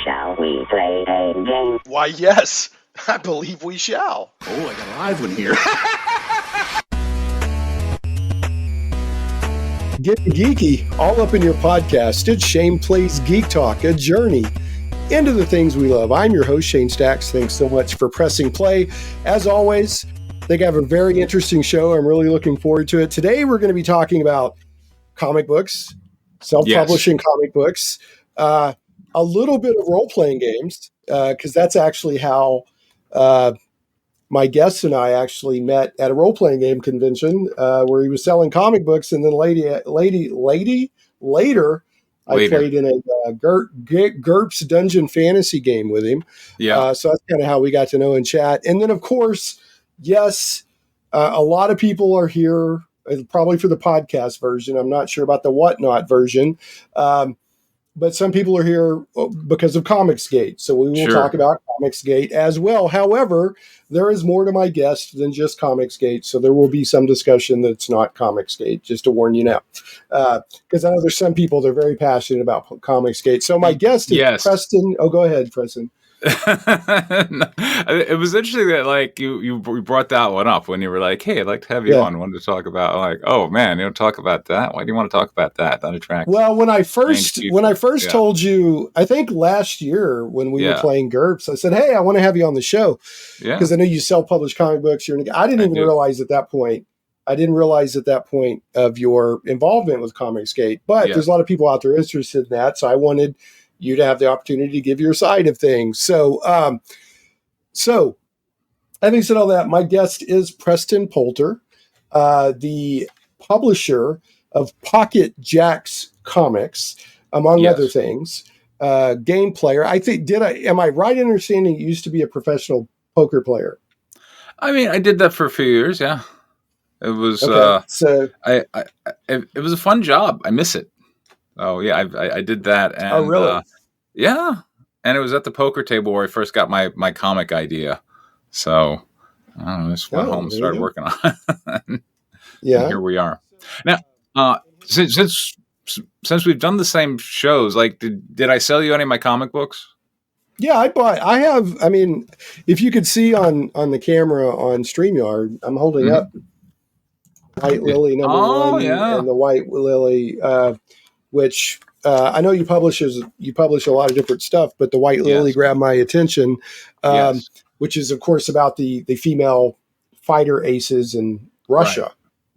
Shall we play a game? Why, yes, I believe we shall. Oh, I got a live one here. Get geeky all up in your podcast. It's Shane Plays Geek Talk, a journey into the things we love. I'm your host, Shane Stacks. Thanks so much for pressing play. As always, I think I have a very interesting show. I'm really looking forward to it. Today, we're going to be talking about comic books, self-publishing comic books, a little bit of role-playing games, because that's actually how my guest and I actually met at a role-playing game convention where he was selling comic books, and then later, I played in a GURPS Dungeon Fantasy game with him. Yeah. So that's kind of how we got to know and chat. And then, of course, yes, a lot of people are here, probably for the podcast version. I'm not sure about the whatnot version. But some people are here because of Comicsgate. So we will talk about Comicsgate as well. However, there is more to my guest than just Comicsgate. So there will be some discussion that's not Comicsgate, just to warn you now. Because I know there's some people that are very passionate about Comicsgate. So my guest is Preston. Oh, go ahead, Preston. It was interesting that like you brought that one up when you were like, hey, I'd like to have you on. I wanted to talk about, like, oh man, you don't talk about that. Why do you want to talk about that? That attracts. Well, when I first told you, I think last year when we were playing GURPS, I said, hey, I want to have you on the show because I know you self-publish comic books. I didn't realize at that point. I didn't realize at that point of your involvement with Comicsgate, but there's a lot of people out there interested in that. So I wanted you to have the opportunity to give your side of things. So having said all that, my guest is Preston Poulter, the publisher of Pocket Jacks Comics, among other things, game player. I think, am I right in understanding you used to be a professional poker player? I mean, I did that for a few years. Yeah. It was, it was a fun job. I miss it. Oh yeah, I did that. And, oh really? Yeah, and it was at the poker table where I first got my comic idea. So I don't know, just went home and started working on it. And here we are. Now, since we've done the same shows, like did I sell you any of my comic books? Yeah, I have. I mean, if you could see on the camera on StreamYard, I'm holding up White Lily #1 and the White Lily. Which I know you publish a lot of different stuff, but the White Lily grabbed my attention, which is, of course, about the female fighter aces in Russia. Right.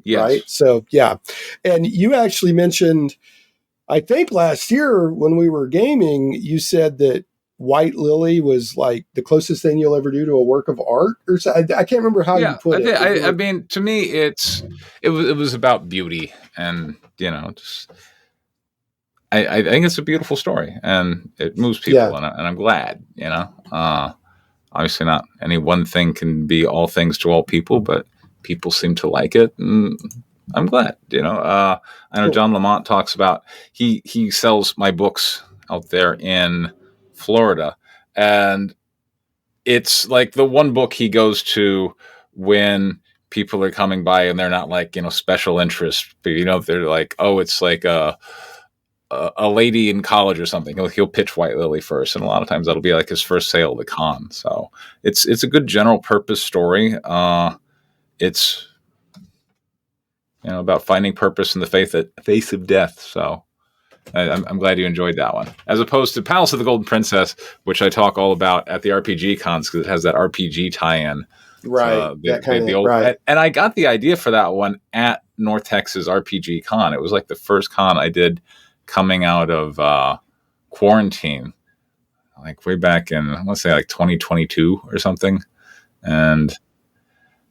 Yes. Right? So, yeah. And you actually mentioned, I think last year when we were gaming, you said that White Lily was like the closest thing you'll ever do to a work of art, or so. I can't remember how you put it. I mean, to me, it was about beauty, and just. I think it's a beautiful story, and it moves people, and I'm glad. Obviously, not any one thing can be all things to all people, but people seem to like it, and I'm glad. I know John Lamont talks about he sells my books out there in Florida, and it's like the one book he goes to when people are coming by, and they're not like special interest, but they're like, oh, it's like a lady in college or something. He'll pitch White Lily first, and a lot of times that'll be like his first sale at the con. So it's a good general purpose story. It's about finding purpose in the face of death. So I'm glad you enjoyed that one, as opposed to Palace of the Golden Princess, which I talk all about at the RPG cons because it has that RPG tie-in. Right. Right. And I got the idea for that one at North Texas RPG Con. It was like the first con I did coming out of quarantine, like way back in, I want to say like 2022 or something. And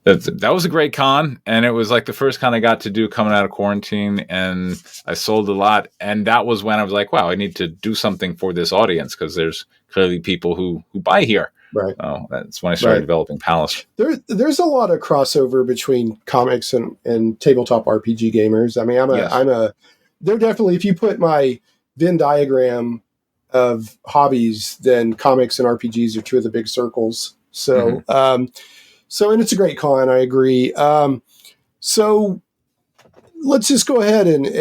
that was a great con. And it was like the first con I got to do coming out of quarantine, and I sold a lot. And that was when I was like, wow, I need to do something for this audience, because there's clearly people who buy here. Right. So that's when I started developing Palace. There's a lot of crossover between comics and tabletop RPG gamers. I mean, they're definitely, if you put my Venn diagram of hobbies, then comics and RPGs are two of the big circles. So, and it's a great con. I agree. So let's just go ahead and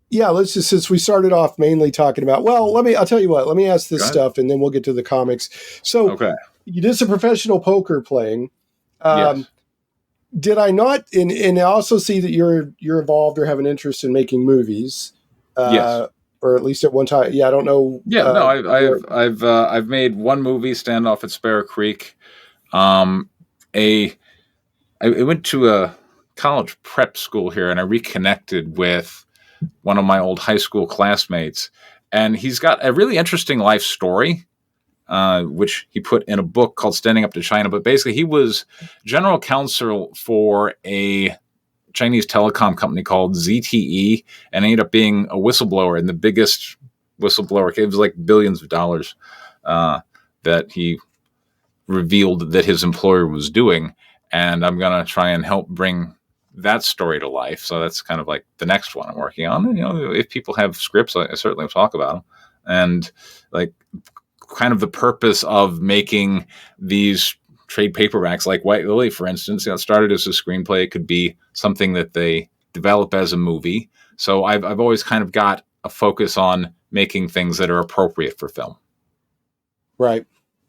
Yeah, let's just, since we started off mainly talking about, well, I'll tell you what, let me ask this stuff and then we'll get to the comics. So you did some professional poker playing. Yes. Did I not, and I also see that you're involved or have an interest in making movies. Yes. Or at least at one time. Yeah, I don't know. Yeah, no, I've made one movie, Standoff at Sparrow Creek. I went to a college prep school here, and I reconnected with one of my old high school classmates, and he's got a really interesting life story, which he put in a book called Standing Up to China. But basically, he was general counsel for a Chinese telecom company called ZTE, and ended up being a whistleblower, and the biggest whistleblower. It was like billions of dollars that he revealed that his employer was doing. And I'm going to try and help bring that story to life. So that's kind of like the next one I'm working on. And, if people have scripts, I certainly will talk about them. And like kind of the purpose of making these trade paperbacks, like White Lily, for instance, it started as a screenplay. It could be something that they develop as a movie. So I've always kind of got a focus on making things that are appropriate for film. Right.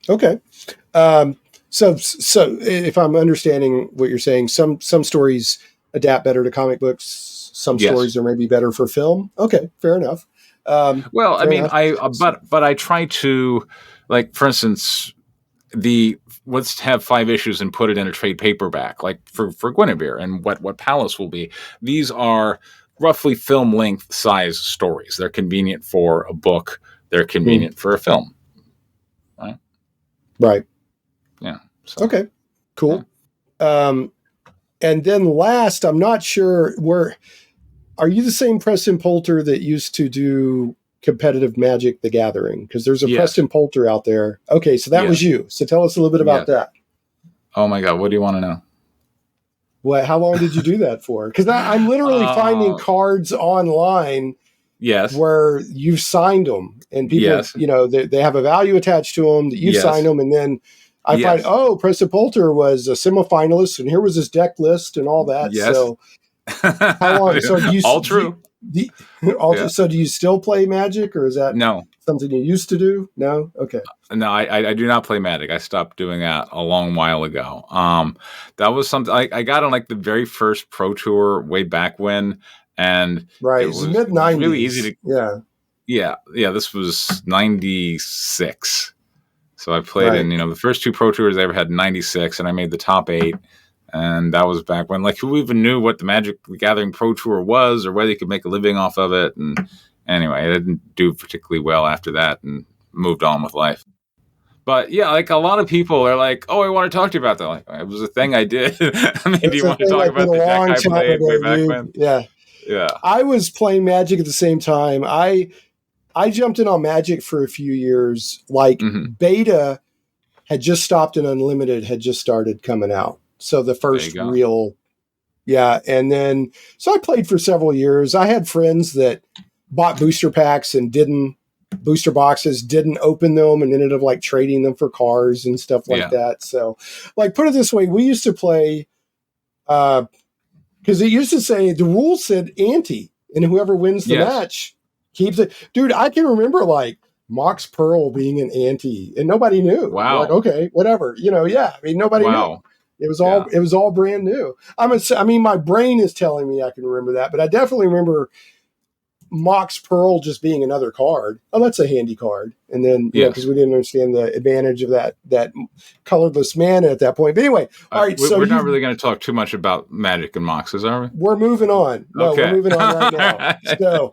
Okay. So if I'm understanding what you're saying, some stories adapt better to comic books. Some stories are maybe better for film. Okay. Fair enough. Well, I mean, but I try to, like, for instance, let's have 5 issues and put it in a trade paperback, like for Guinevere and what Palace will be. These are roughly film length size stories. They're convenient for a book. They're convenient for a film. Right. Yeah. So, okay. Cool. Yeah. And then last, I'm not sure are you the same Preston Poulter that used to do competitive Magic: The Gathering? Because there's a Preston Poulter out there. Okay, so that was you. So tell us a little bit about that. Oh my God, what do you want to know? What? How long did you do that for? Because I'm literally finding cards online. Yes. Where you've signed them, and people, they have a value attached to them that you signed them, and then I find, Preston Poulter was a semifinalist, and here was his deck list and all that. Yes. So how long? So all true. So do you still play Magic, or is that something you used to do? No? Okay. No, I do not play Magic. I stopped doing that a long while ago. That was something I got on like the very first Pro Tour way back when, and it was mid-90s. Really easy to yeah. This was 96. So I played in the first 2 Pro Tours I ever had in 96, and I made the top 8. And that was back when, like, who even knew what the Magic: The Gathering Pro Tour was or whether you could make a living off of it. And anyway, I didn't do particularly well after that and moved on with life. But yeah, like a lot of people are like, "Oh, I want to talk to you about that." Like, it was a thing I did. I mean, do you want to talk about the deck I played way back when? Yeah. I was playing Magic at the same time. I jumped in on Magic for a few years. Like beta had just stopped and Unlimited had just started coming out. So the first real, and then, so I played for several years. I had friends that bought booster packs and booster boxes, didn't open them, and ended up like trading them for cars and stuff like that. So, like, put it this way, we used to play, because it used to say, the rules said ante, and whoever wins the match keeps it. Dude, I can remember like Mox Pearl being an ante, and nobody knew. Wow. Like, okay, whatever. I mean, nobody knew. It was all brand new. I mean, my brain is telling me I can remember that, but I definitely remember Mox Pearl just being another card. Oh, that's a handy card. And then, because we didn't understand the advantage of that colorless mana at that point. But anyway, all right. So we're not really going to talk too much about Magic and Moxes, are we? We're moving on. No, we're moving on right now. So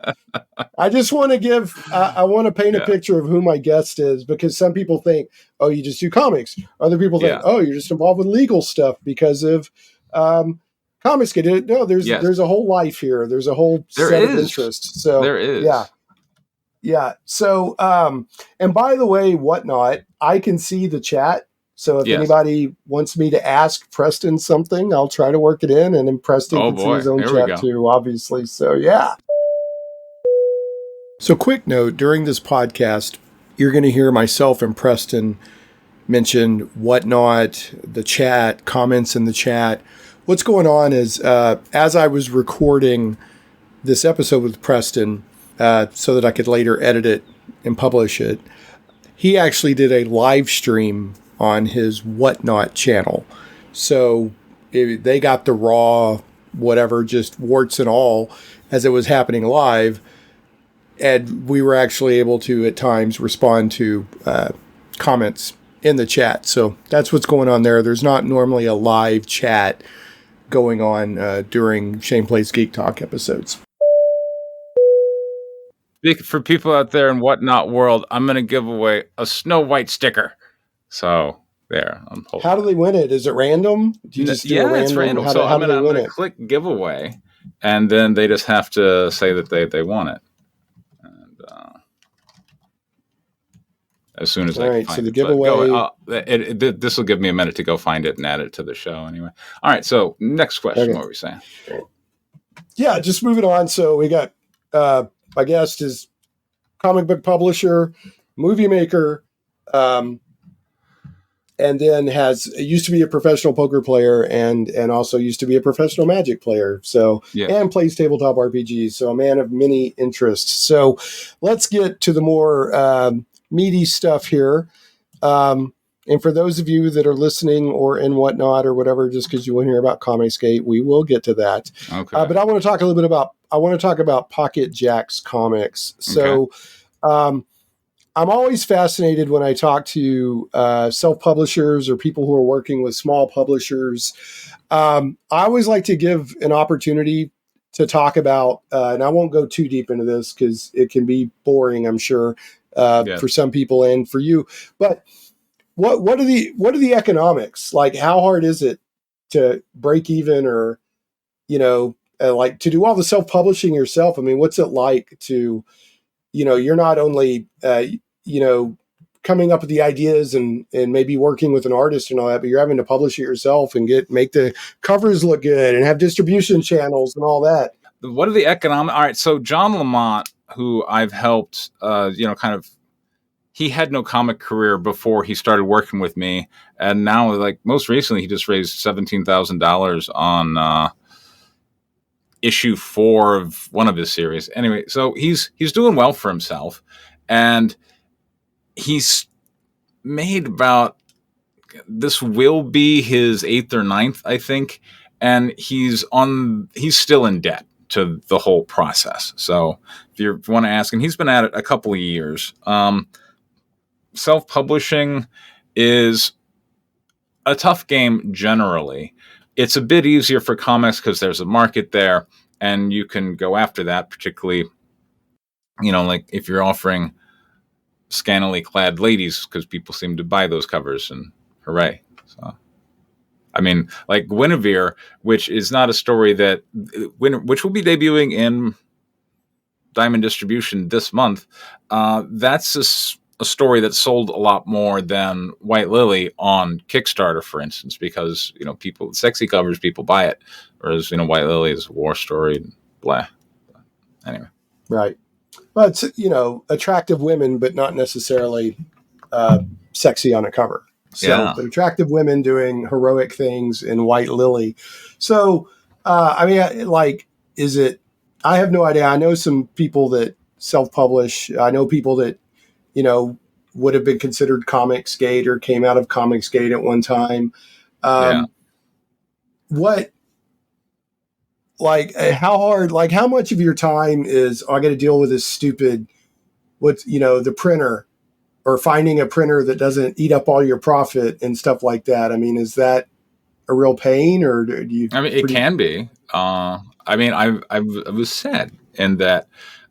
I just want to I want to paint a picture of who my guest is, because some people think, oh, you just do comics. Other people think, oh, you're just involved with legal stuff because of Comicsgate. No, there's a whole life here. There's a whole set of interests. So there is. Yeah. So, and by the way, Whatnot, I can see the chat. So if anybody wants me to ask Preston something, I'll try to work it in, and then Preston can see his own chat too, obviously. So yeah. So quick note, during this podcast, you're going to hear myself and Preston mention Whatnot, the chat, comments in the chat. What's going on is, as I was recording this episode with Preston so that I could later edit it and publish it. He actually did a live stream on his Whatnot channel. So they got the raw, whatever, just warts and all as it was happening live. And we were actually able to, at times, respond to comments in the chat. So that's what's going on there. There's not normally a live chat going on during Shane Plays Geek Talk episodes. For people out there in Whatnot world, I'm going to give away a Snow White sticker. So there. How do they win it? Is it random? Do you just do a random? It's random. So I'm going to click giveaway, and then they just have to say that they want it. And as soon as I can find so the giveaway. This will give me a minute to go find it and add it to the show anyway. All right. So next question. Okay. What were we saying? Yeah, just moving on. So we got my guest is comic book publisher, movie maker, and then used to be a professional poker player and also used to be a professional Magic player. So and plays tabletop RPGs. So a man of many interests. So let's get to the more meaty stuff here. And for those of you that are listening or in Whatnot or whatever, just because you want to hear about Comicsgate, we will get to that. Okay. But I want to talk a little bit about Pocket Jack's comics. So I'm always fascinated when I talk to self-publishers or people who are working with small publishers. I always like to give an opportunity to talk about, and I won't go too deep into this because it can be boring, I'm sure, for some people and for you. But what are the economics? Like, how hard is it to break even, or like to do all the self-publishing yourself? I mean, what's it like to, you're not only coming up with the ideas and maybe working with an artist and all that, but you're having to publish it yourself and make the covers look good and have distribution channels and all that. What are the economic? All right. So John Lamont, who I've helped, he had no comic career before he started working with me. And now, like most recently, he just raised $17,000 on issue 4 of one of his series. Anyway, so he's doing well for himself. And he's made about, this will be his 8th or 9th, I think. And he's still in debt to the whole process. So if you want to ask him, he's been at it a couple of years. Self-publishing is a tough game generally. It's a bit easier for comics because there's a market there and you can go after that, particularly, like if you're offering scantily clad ladies, because people seem to buy those covers, and hooray. So, I mean, like Guinevere, which is not a story which will be debuting in Diamond Distribution this month. That's a story that sold a lot more than White Lily on Kickstarter, for instance, because, people, sexy covers, people buy it. Whereas, White Lily is a war story and blah. Anyway. Right. Well, it's, attractive women, but not necessarily sexy on a cover. So, but attractive women doing heroic things in White Lily. So, is it, I have no idea. I know some people that self-publish. I know people that, would have been considered Comicsgate or came out of Comicsgate at one time. How hard, how much of your time is, I got to deal with this stupid, the printer, or finding a printer that doesn't eat up all your profit and stuff like that? I mean, is that a real pain, or do you? I mean, it can be. I was sad in that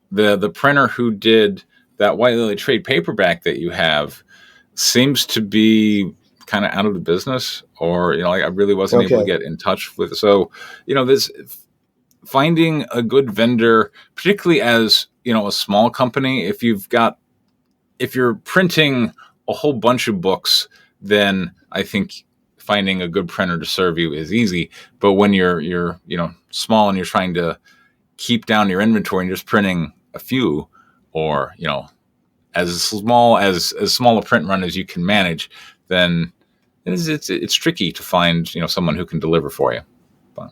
the printer who did that White Lily trade paperback that you have seems to be kind of out of the business, or, I really wasn't able to get in touch with. So, this finding a good vendor, particularly as, a small company, if you're printing a whole bunch of books, then I think finding a good printer to serve you is easy. But when you're small and you're trying to keep down your inventory and just printing a few, or, as small a print run as you can manage, then it's tricky to find, someone who can deliver for you. But.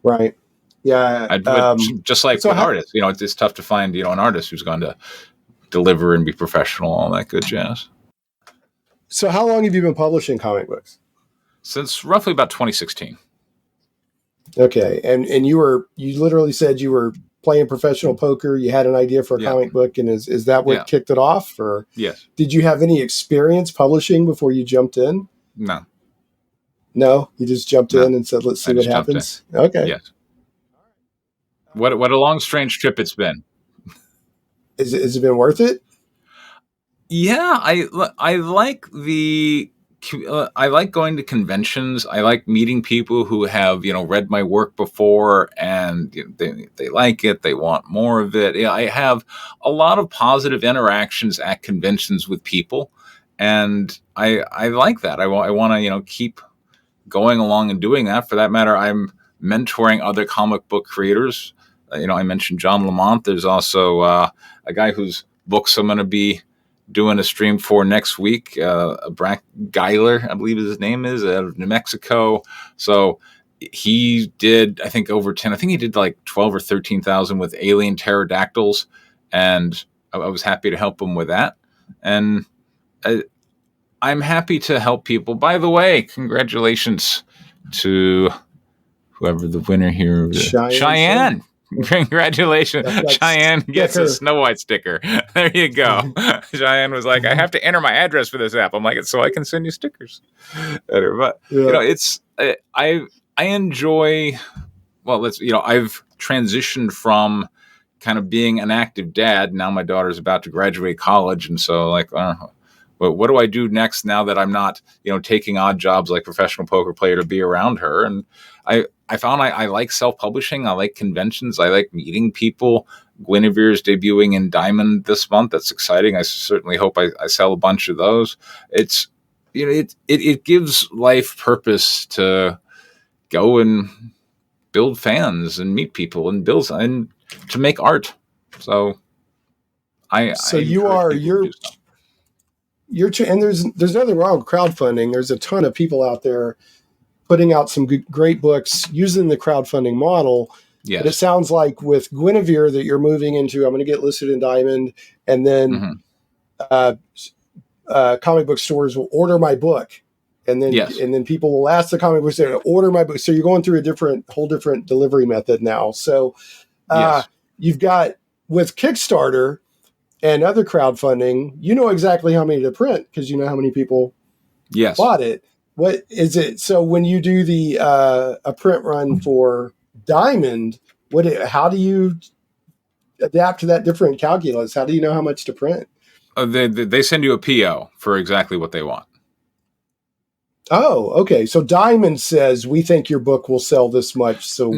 Right. Yeah. Just like with artists, it's tough to find, an artist who's going to deliver and be professional, all that good jazz. So how long have you been publishing comic books? Since roughly about 2016. Okay. And you literally said you were playing professional poker. You had an idea for a comic book, and is that what kicked it off? Or yes. Did you have any experience publishing before you jumped in? No. No, you just jumped in and said, "Let's see what happens." Okay. Yes. What a long, strange trip it's been. Has it been worth it? Yeah, I like I like going to conventions. I like meeting people who have read my work before, and they like it. They want more of it. I have a lot of positive interactions at conventions with people, and I like that. I want to keep going along and doing that. For that matter, I'm mentoring other comic book creators. I mentioned John Lamont. There's also a guy whose books I'm going to be doing a stream for next week. Brack Geiler, I believe his name is, out of New Mexico. So he did, I think, over 10. I think he did like 12 or 13,000 with alien pterodactyls, and I was happy to help him with that. And I'm happy to help people. By the way, congratulations to whoever the winner here is. Cheyenne. Congratulations. Cheyenne gets a Snow White sticker. There you go. Cheyenne was like, I have to enter my address for this app. I'm like, so I can send you stickers. But it's I enjoy, I've transitioned from kind of being an active dad. Now my daughter's about to graduate college, and so what do I do next now that I'm not, taking odd jobs like professional poker player to be around her? And I found I like self-publishing. I like conventions. I like meeting people. Guinevere's debuting in Diamond this month. That's exciting. I certainly hope I sell a bunch of those. It's, it gives life purpose to go and build fans and meet people and build and to make art. So you're and there's nothing wrong with crowdfunding. There's a ton of people out there putting out some great books using the crowdfunding model. Yes. But it sounds like with Guinevere that you're moving into, I'm going to get listed in Diamond, and then comic book stores will order my book, and then people will ask the comic book store to order my book. So you're going through a whole different delivery method now. So you've got with Kickstarter and other crowdfunding, exactly how many to print because you know how many people bought it. What is it? So when you do the a print run for Diamond, how do you adapt to that different calculus? How do you know how much to print? They send you a PO for exactly what they want. Oh, okay. So Diamond says we think your book will sell this much. So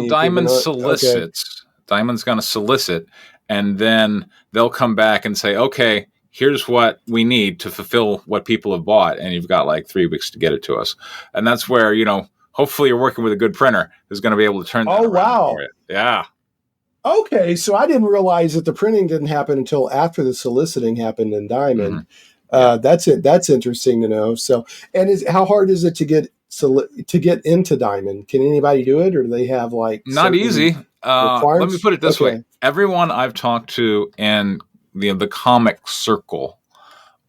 Diamond solicits. Okay. Diamond's going to solicit, and then they'll come back and say, okay, here's what we need to fulfill what people have bought, and you've got like 3 weeks to get it to us. And that's where, hopefully you're working with a good printer who's going to be able to turn that around for you. Yeah. Okay, so I didn't realize that the printing didn't happen until after the soliciting happened in Diamond. Mm-hmm. That's it. That's interesting to know. So, and how hard is it to get into Diamond? Can anybody do it, or do they have not easy? Let me put it this way: everyone I've talked to and the comic circle,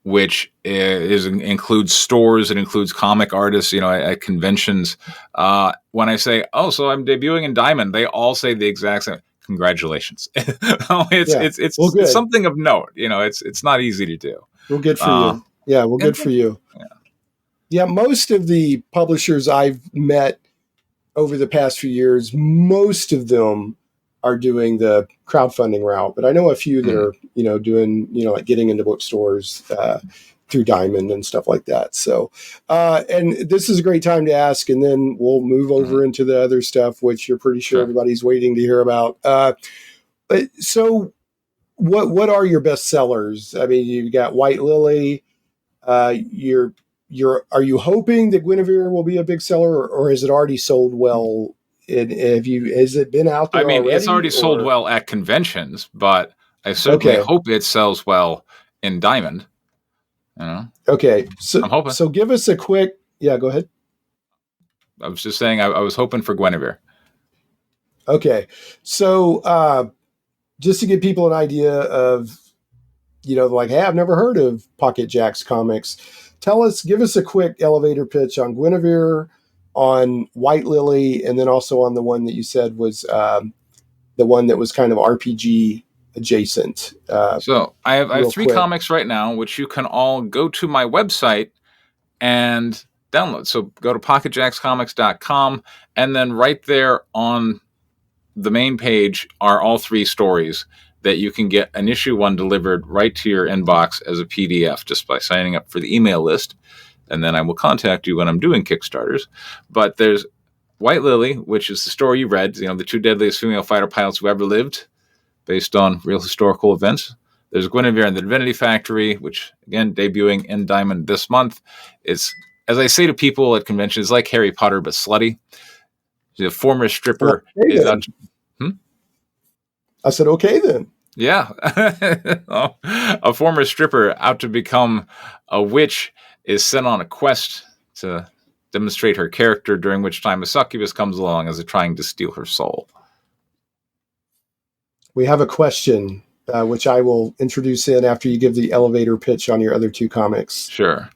which includes stores, it includes comic artists, at conventions. When I say, so I'm debuting in Diamond, they all say the exact same. Congratulations! It's something of note. It's not easy to do. Well, good for you. Yeah, well, good for you. Yeah, most of the publishers I've met over the past few years, most of them are doing the crowdfunding route, but I know a few that are, doing, like getting into bookstores through Diamond and stuff like that. So, and this is a great time to ask, and then we'll move over into the other stuff, which you're pretty sure everybody's waiting to hear about. So what are your best sellers? I mean, you've got White Lily. Are you hoping that Guinevere will be a big seller, or has it already sold well? Has it been out there? I mean, already, it's already sold well at conventions, but I certainly hope it sells well in Diamond. Okay, so I'm hoping. So give us a quick. Yeah, go ahead. I was just saying I was hoping for Guinevere. Okay. So just to give people an idea of, like, hey, I've never heard of Pocket Jack's comics. Give us a quick elevator pitch on Guinevere, on White Lily, and then also on the one that you said was the one that was kind of RPG adjacent. So I have 3 quick. comics right now, which you can all go to my website and download. So go to pocketjackscomics.com, and then right there on the main page are all 3 stories that you can get an issue 1 delivered right to your inbox as a PDF just by signing up for the email list. And then I will contact you when I'm doing Kickstarters. But there's White Lily, which is the story you read, the 2 deadliest female fighter pilots who ever lived, based on real historical events. There's Guinevere and the Divinity Factory, which, again, debuting in Diamond this month. It's, as I say to people at conventions, like Harry Potter, but slutty. The former stripper is out. I said, okay, then. Yeah. A former stripper out to become a witch is sent on a quest to demonstrate her character, during which time a succubus comes along as a trying to steal her soul. We have a question, which I will introduce in after you give the elevator pitch on your other 2 comics. Sure.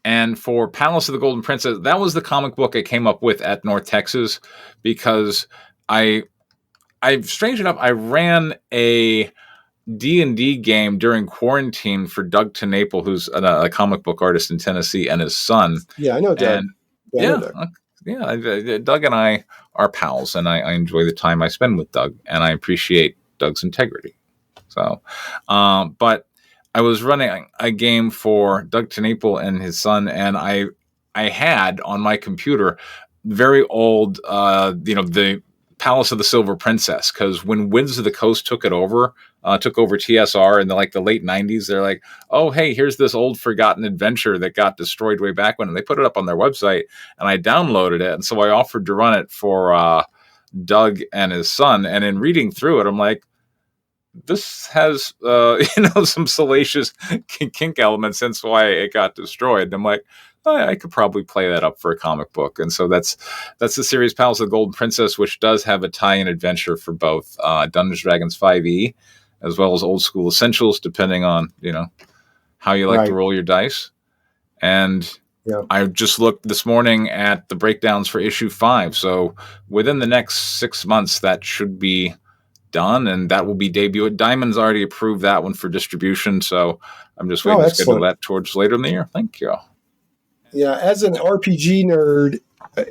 And for Palace of the Golden Princess, that was the comic book I came up with at North Texas, because I strange enough, I ran a D&D game during quarantine for Doug TeNapel, who's a comic book artist in Tennessee, and his son. Yeah, I know Doug. Doug and I are pals, and I enjoy the time I spend with Doug, and I appreciate Doug's integrity. So, but I was running a game for Doug TeNapel and his son, and I had on my computer very old, the Palace of the Silver Princess, because when Wizards of the Coast took over TSR in the late 90s, they're like, oh, hey, here's this old forgotten adventure that got destroyed way back when, and they put it up on their website, and I downloaded it, and so I offered to run it for Doug and his son, and in reading through it, I'm like, this has some salacious kink elements, hence why it got destroyed. And I'm like, I could probably play that up for a comic book. And so that's the series Palace of the Golden Princess, which does have a tie-in adventure for both Dungeons & Dragons 5e as well as Old School Essentials, depending on how you like to roll your dice. And I just looked this morning at the breakdowns for issue 5. So within the next 6 months, that should be done, and that will be debuted. Diamond's already approved that one for distribution, so I'm just waiting to schedule that towards later in the year. Thank you. Yeah, as an RPG nerd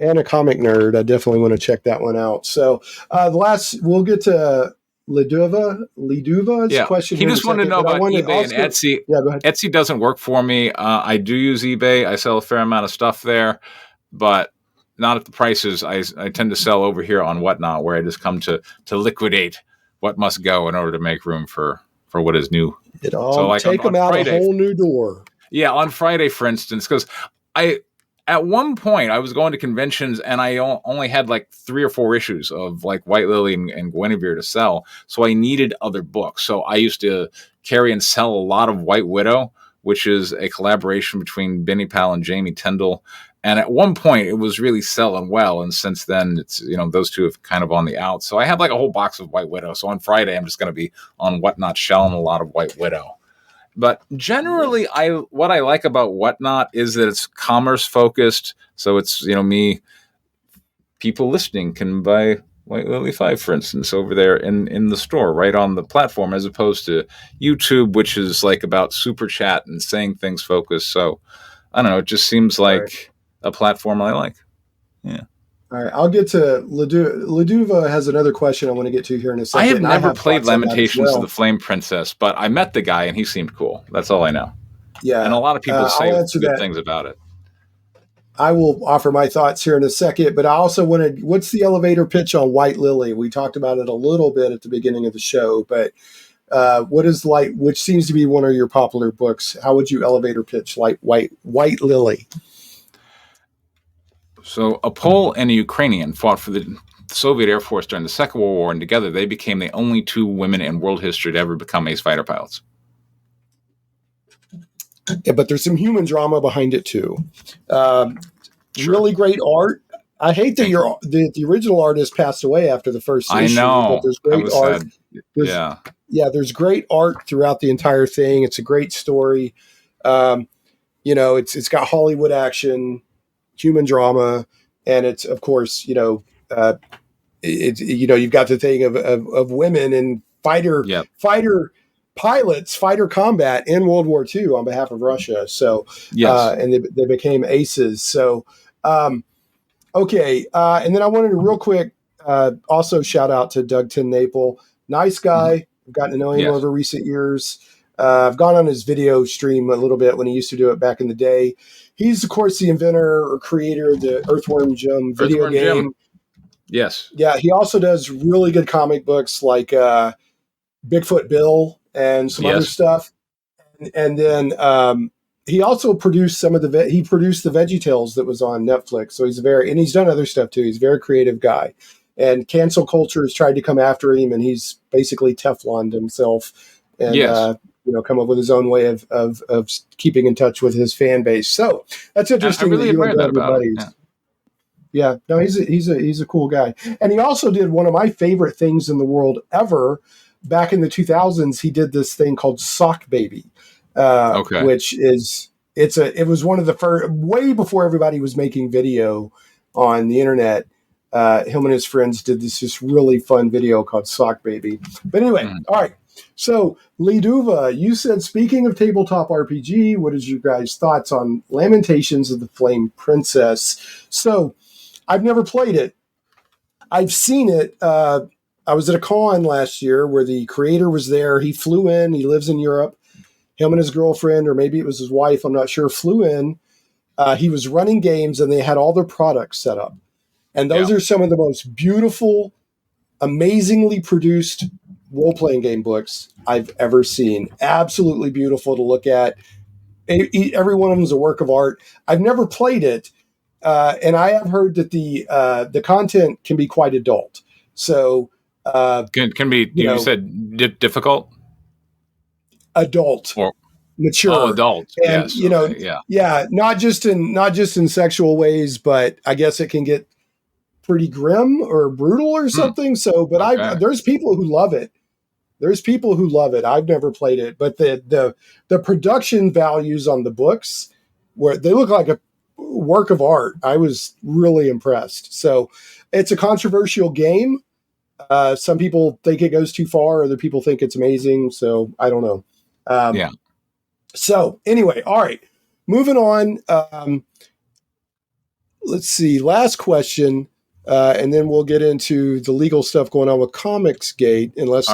and a comic nerd, I definitely want to check that one out. So we'll get to Liduva's question. He just wanted to know about eBay and Etsy. Yeah, go ahead. Etsy doesn't work for me. I do use eBay. I sell a fair amount of stuff there, but not at the prices I tend to sell over here on Whatnot, where I just come to liquidate what must go in order to make room for what is new. Take them out Friday, a whole new door. Yeah, on Friday, for instance, because at one point I was going to conventions and I only had 3 or 4 issues of White Lily and Guinevere to sell, so I needed other books. So I used to carry and sell a lot of White Widow, which is a collaboration between Benny Pal and Jamie Tyndall. And at one point, it was really selling well, and since then, it's those two have kind of on the out. So I have a whole box of White Widow. So on Friday, I'm just going to be on Whatnot shelling a lot of White Widow. But generally, what I like about Whatnot is that it's commerce focused. So it's people listening can buy White Lily 5, for instance, over there in the store, right on the platform, as opposed to YouTube, which is about super chat and saying things focused. So I don't know. It just seems like a platform I like. Yeah. All right. I'll get to Liduva has another question I want to get to here in a second. I have never played Lamentations of the Flame Princess, but I met the guy and he seemed cool. That's all I know. Yeah. And a lot of people say good things about it. I will offer my thoughts here in a second, but I also wanted, what's the elevator pitch on White Lily? We talked about it a little bit at the beginning of the show, but what is which seems to be one of your popular books. How would you elevator pitch White Lily? So a Pole and a Ukrainian fought for the Soviet Air Force during the Second World War, and together they became the only 2 women in world history to ever become ace fighter pilots. Yeah, but there's some human drama behind it too. Really great art. I hate that the original artist passed away after the first issue. I know. But there's great art. Sad. Yeah. There's great art throughout the entire thing. It's a great story. It's got Hollywood action, human drama, and it's of course, you've got the thing of women and fighter pilots, fighter combat in World War II on behalf of Russia. So, and they became aces. So, okay. And then I wanted to real quick also shout out to Doug Tin-Naple. Nice guy. I've gotten to know him over recent years. I've gone on his video stream a little bit when he used to do it back in the day. He's, of course, the inventor or creator of the Earthworm Jim video game. Jim. Yes. Yeah, he also does really good comic books like Bigfoot Bill and some other stuff. And then he also produced he produced the VeggieTales that was on Netflix. So he's done other stuff too. He's a very creative guy. And cancel culture has tried to come after him, and he's basically Tefloned himself and come up with his own way of keeping in touch with his fan base. So that's interesting. I really admire that about him. Yeah, no, he's a cool guy. And he also did one of my favorite things in the world ever. Back in the 2000s, he did this thing called Sock Baby, which it was one of the first, way before everybody was making video on the internet. Him and his friends did this really fun video called Sock Baby. But anyway, all right. So, Liduva, you said, speaking of tabletop RPG, what is your guys' thoughts on Lamentations of the Flame Princess? So, I've never played it. I've seen it. I was at a con last year where the creator was there. He flew in. He lives in Europe. Him and his girlfriend, or maybe it was his wife, I'm not sure, flew in. He was running games, and they had all their products set up. And those are some of the most beautiful, amazingly produced role-playing game books I've ever seen. Absolutely beautiful to look at. Every one of them is a work of art. I've never played it, and I have heard that the content can be quite adult. So can be. You said difficult, adult, or mature. Oh, adult. And not just in sexual ways, but I guess it can get pretty grim or brutal or something. So, but there's people who love it. I've never played it, but the production values on the books, where they look like a work of art, I was really impressed. So it's a controversial game. Some people think it goes too far. Other people think it's amazing. So I don't know. So anyway, all right, moving on. Let's see. Last question. And then we'll get into the legal stuff going on with Comicsgate, unless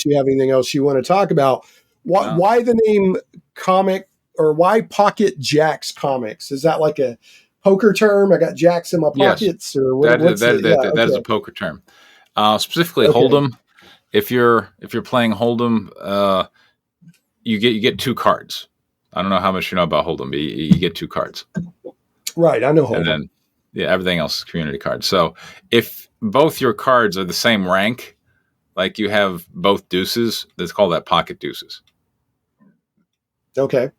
you have anything else you want to talk about. Why the name Comic, or why Pocket Jacks Comics? Is that like a poker term? I got jacks in my pockets, or what? That is a poker term. Specifically, Hold'em. If you're playing Hold'em, you get two cards. I don't know how much you know about Hold'em, but you get two cards. Right, I know Hold'em. And then everything else is community cards. So if both your cards are the same rank, like you have both deuces, let's call that pocket deuces. Okay.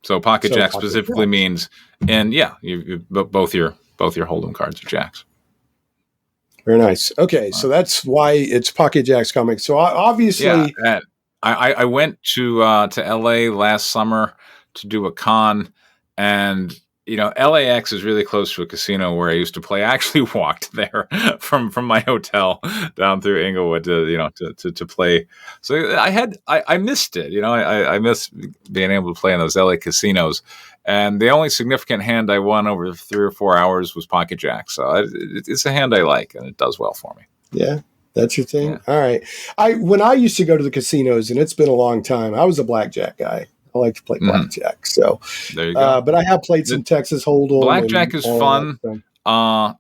So pocket jack specifically means, and you both your Hold'em cards are jacks. Very nice. Okay, so that's why it's Pocket Jacks Comics. So obviously, I went to LA last summer to do a con, and LAX is really close to a casino where I used to play. I actually walked there from my hotel down through Inglewood to play. So I missed it. I missed being able to play in those LA casinos. And the only significant hand I won over 3 or 4 hours was Pocket Jack. So it's a hand I like, and it does well for me. Yeah, that's your thing. Yeah. All right. When I used to go to the casinos, and it's been a long time, I was a blackjack guy. I like to play blackjack. So there you go. But I have played some Texas Hold'em. Blackjack is fun.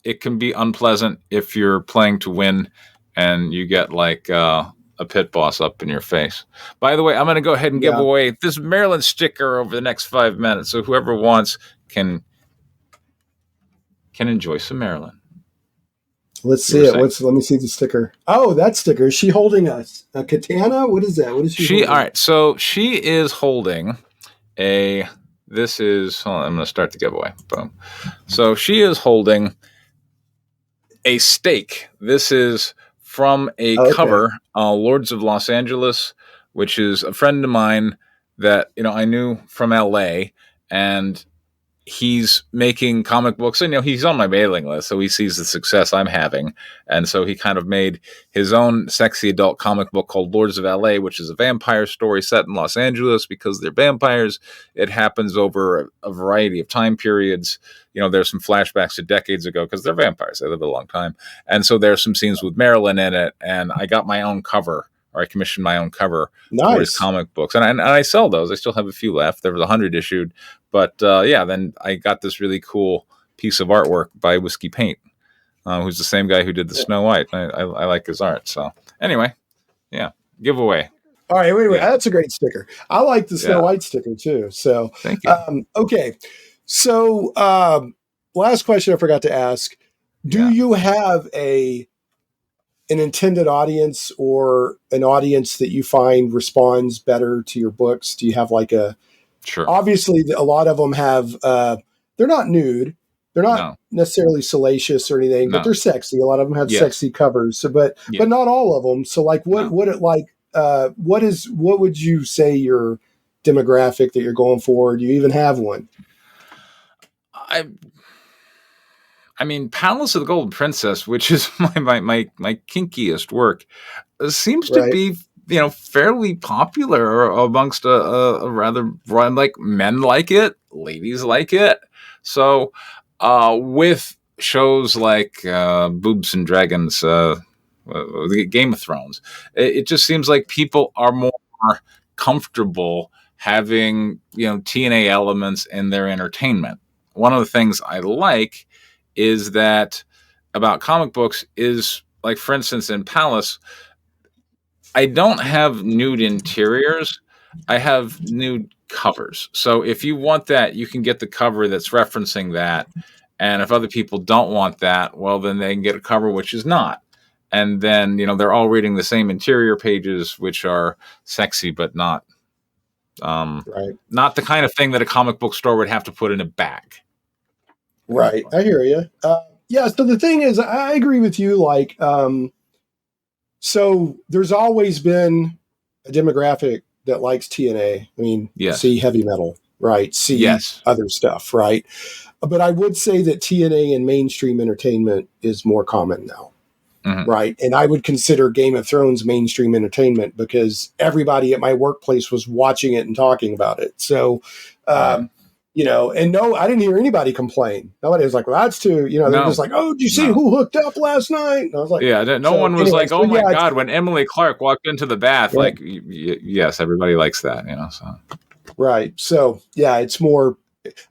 It can be unpleasant if you're playing to win and you get like a pit boss up in your face. By the way, I'm going to go ahead and give away this Maryland sticker over the next 5 minutes. So whoever wants can enjoy some Maryland. Let's see it. Let me see the sticker. Oh, that sticker. Is she holding a katana? What is that? What is she holding? All right. So she is holding hold on, I'm going to start the giveaway. Boom. So she is holding a stake. This is from a cover, Lords of Los Angeles, which is a friend of mine that I knew from LA, and he's making comic books, and he's on my mailing list, so he sees the success I'm having, and so he kind of made his own sexy adult comic book called Lords of LA, which is a vampire story set in Los Angeles. Because they're vampires, it happens over a variety of time periods. There's some flashbacks to decades ago because they're vampires, they live a long time, and so there's some scenes with Marilyn in it, and I got my own cover, or I commissioned my own cover for his comic books, and I sell those. I still have a few left. There was 100 issued. But then I got this really cool piece of artwork by Whiskey Paint, who's the same guy who did the Snow White. I like his art. So anyway, giveaway. All right, wait. Yeah. That's a great sticker. I like the Snow White sticker too. So thank you. Okay. So last question I forgot to ask. Do you have an intended audience, or an audience that you find responds better to your books? Do you have like a... Sure. Obviously, a lot of them have, they're not nude. They're not necessarily salacious or anything, but they're sexy. A lot of them have sexy covers. So, but not all of them. So like, what would you say your demographic that you're going for? Do you even have one? I mean, Palace of the Golden Princess, which is my kinkiest work, seems to be fairly popular amongst a rather broad, like, men like it, ladies like it. So with shows like Boobs and Dragons, the Game of Thrones, it just seems like people are more comfortable having TNA elements in their entertainment. One of the things I like is that about comic books is, like, for instance, in Palace, I don't have nude interiors. I have nude covers. So if you want that, you can get the cover that's referencing that. And if other people don't want that, well, then they can get a cover which is not. And then, they're all reading the same interior pages, which are sexy, but not not the kind of thing that a comic book store would have to put in a bag. Right. I hear you. So the thing is, I agree with you. Like, so there's always been a demographic that likes TNA. I mean, see heavy metal, right? See other stuff, right? But I would say that TNA in mainstream entertainment is more common now, right? And I would consider Game of Thrones mainstream entertainment because everybody at my workplace was watching it and talking about it. So, and no, I didn't hear anybody complain. Nobody was like, well, that's too, they're just like, oh, did you see who hooked up last night? And I was like, no one was like, oh my God, when Emily Clark walked into the bath, like, yes, everybody likes that, so. Right. So, it's more,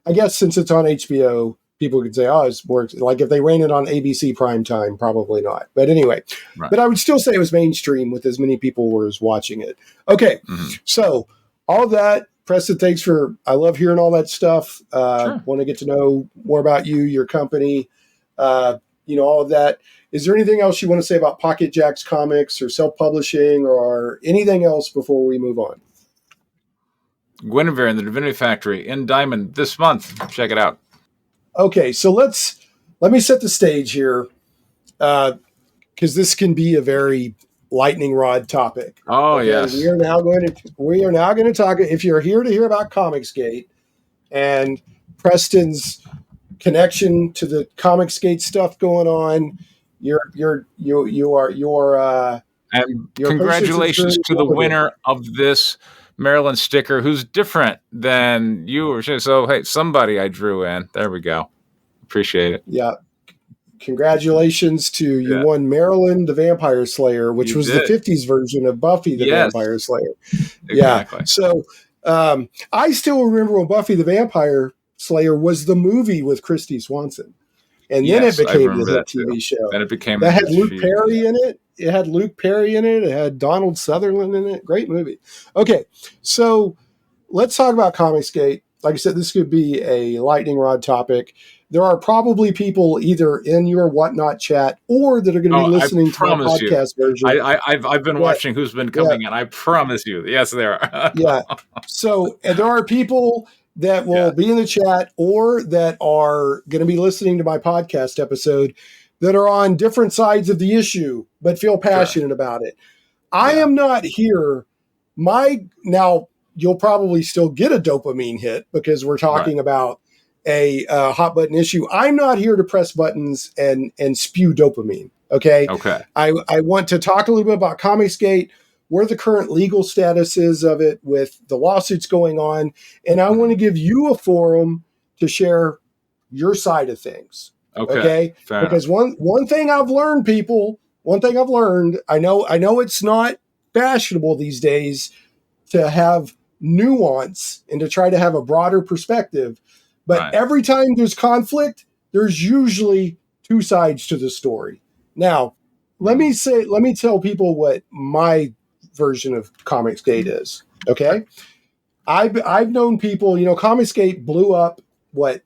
I guess since it's on HBO, people could say, oh, it's more like if they ran it on ABC primetime, probably not. But anyway, but I would still say it was mainstream with as many people were as watching it. Okay. So all that. Preston, thanks I love hearing all that stuff. Want to get to know more about you, your company, all of that. Is there anything else you want to say about Pocket Jacks Comics or self-publishing or anything else before we move on? Guinevere and the Divinity Factory in Diamond this month. Check it out. Okay, so let me set the stage here because this can be a very lightning rod topic. Oh, okay? Yes. We are now going to talk. If you're here to hear about Comicsgate and Preston's connection to the Comicsgate stuff going on, and congratulations to the winner of this Maryland sticker, who's different than you or she. So hey, somebody I drew in. There we go. Appreciate it. Yeah. Congratulations to you won Marilyn the Vampire Slayer, which was the 50s version of Buffy the Vampire Slayer. Exactly. Yeah. So I still remember when Buffy the Vampire Slayer was the movie with Christy Swanson. And then it became the hit TV show. Then it became that had Luke Perry in it. It had Luke Perry in it. It had Donald Sutherland in it. Great movie. Okay. So let's talk about Comicsgate. Like I said, this could be a lightning rod topic. There are probably people either in your Whatnot chat or that are going to be listening to our podcast version. I've been watching who's been coming in. I promise you. Yes, there are. So and there are people that will be in the chat or that are going to be listening to my podcast episode that are on different sides of the issue, but feel passionate about it. I am not here. Now you'll probably still get a dopamine hit because we're talking about a hot button issue. I'm not here to press buttons and spew dopamine. Okay. I want to talk a little bit about Comicsgate, where the current legal status is of it with the lawsuits going on. And I want to give you a forum to share your side of things. Okay. Because one thing I've learned, I know it's not fashionable these days to have nuance and to try to have a broader perspective. But every time there's conflict, there's usually two sides to the story. Now, let me tell people what my version of Comicsgate is. Okay. I've known people, Comicsgate blew up, what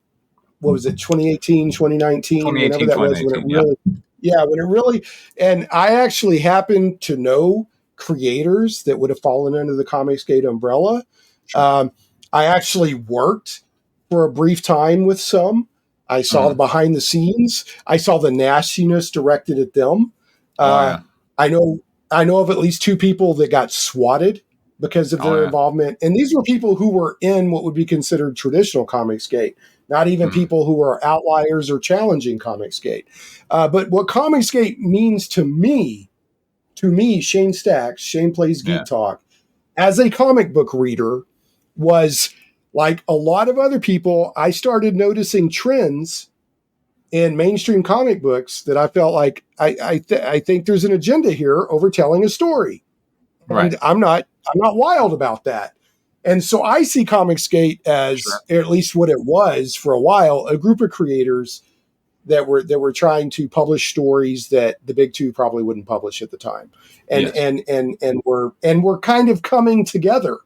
was it, 2018, 2019, whenever that was, when it really, and I actually happened to know creators that would have fallen under the Comicsgate umbrella. I actually worked for a brief time with some. I saw the behind the scenes. I saw the nastiness directed at them. I know of at least two people that got swatted because of their involvement. And these were people who were in what would be considered traditional Comicsgate, not even people who are outliers or challenging Comicsgate. But what Comicsgate means to me, Shane Stacks, Shane Plays Geek Talk, as a comic book reader, was like a lot of other people. I started noticing trends in mainstream comic books that I felt like I think there's an agenda here over telling a story. And I'm not wild about that. And so I see Comicsgate as, at least what it was for a while, a group of creators that were trying to publish stories that the big two probably wouldn't publish at the time. And we're kind of coming together.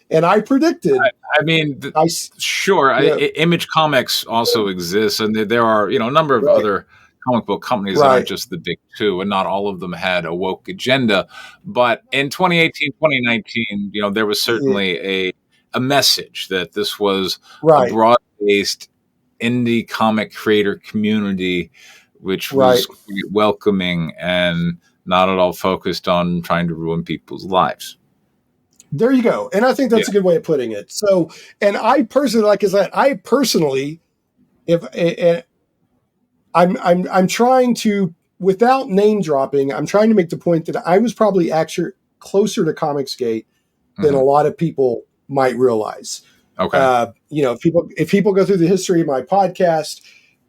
And I predicted. Image Comics also exists, and there are a number of other comic book companies that aren't just the big two, and not all of them had a woke agenda. But in 2018, 2019, there was certainly a message that this was a broad-based indie comic creator community, which was welcoming and not at all focused on trying to ruin people's lives. There you go. And I think that's a good way of putting it. So, and I personally, I'm trying to, without name dropping, I'm trying to make the point that I was probably actually closer to Comicsgate than a lot of people might realize. Okay. If people go through the history of my podcast,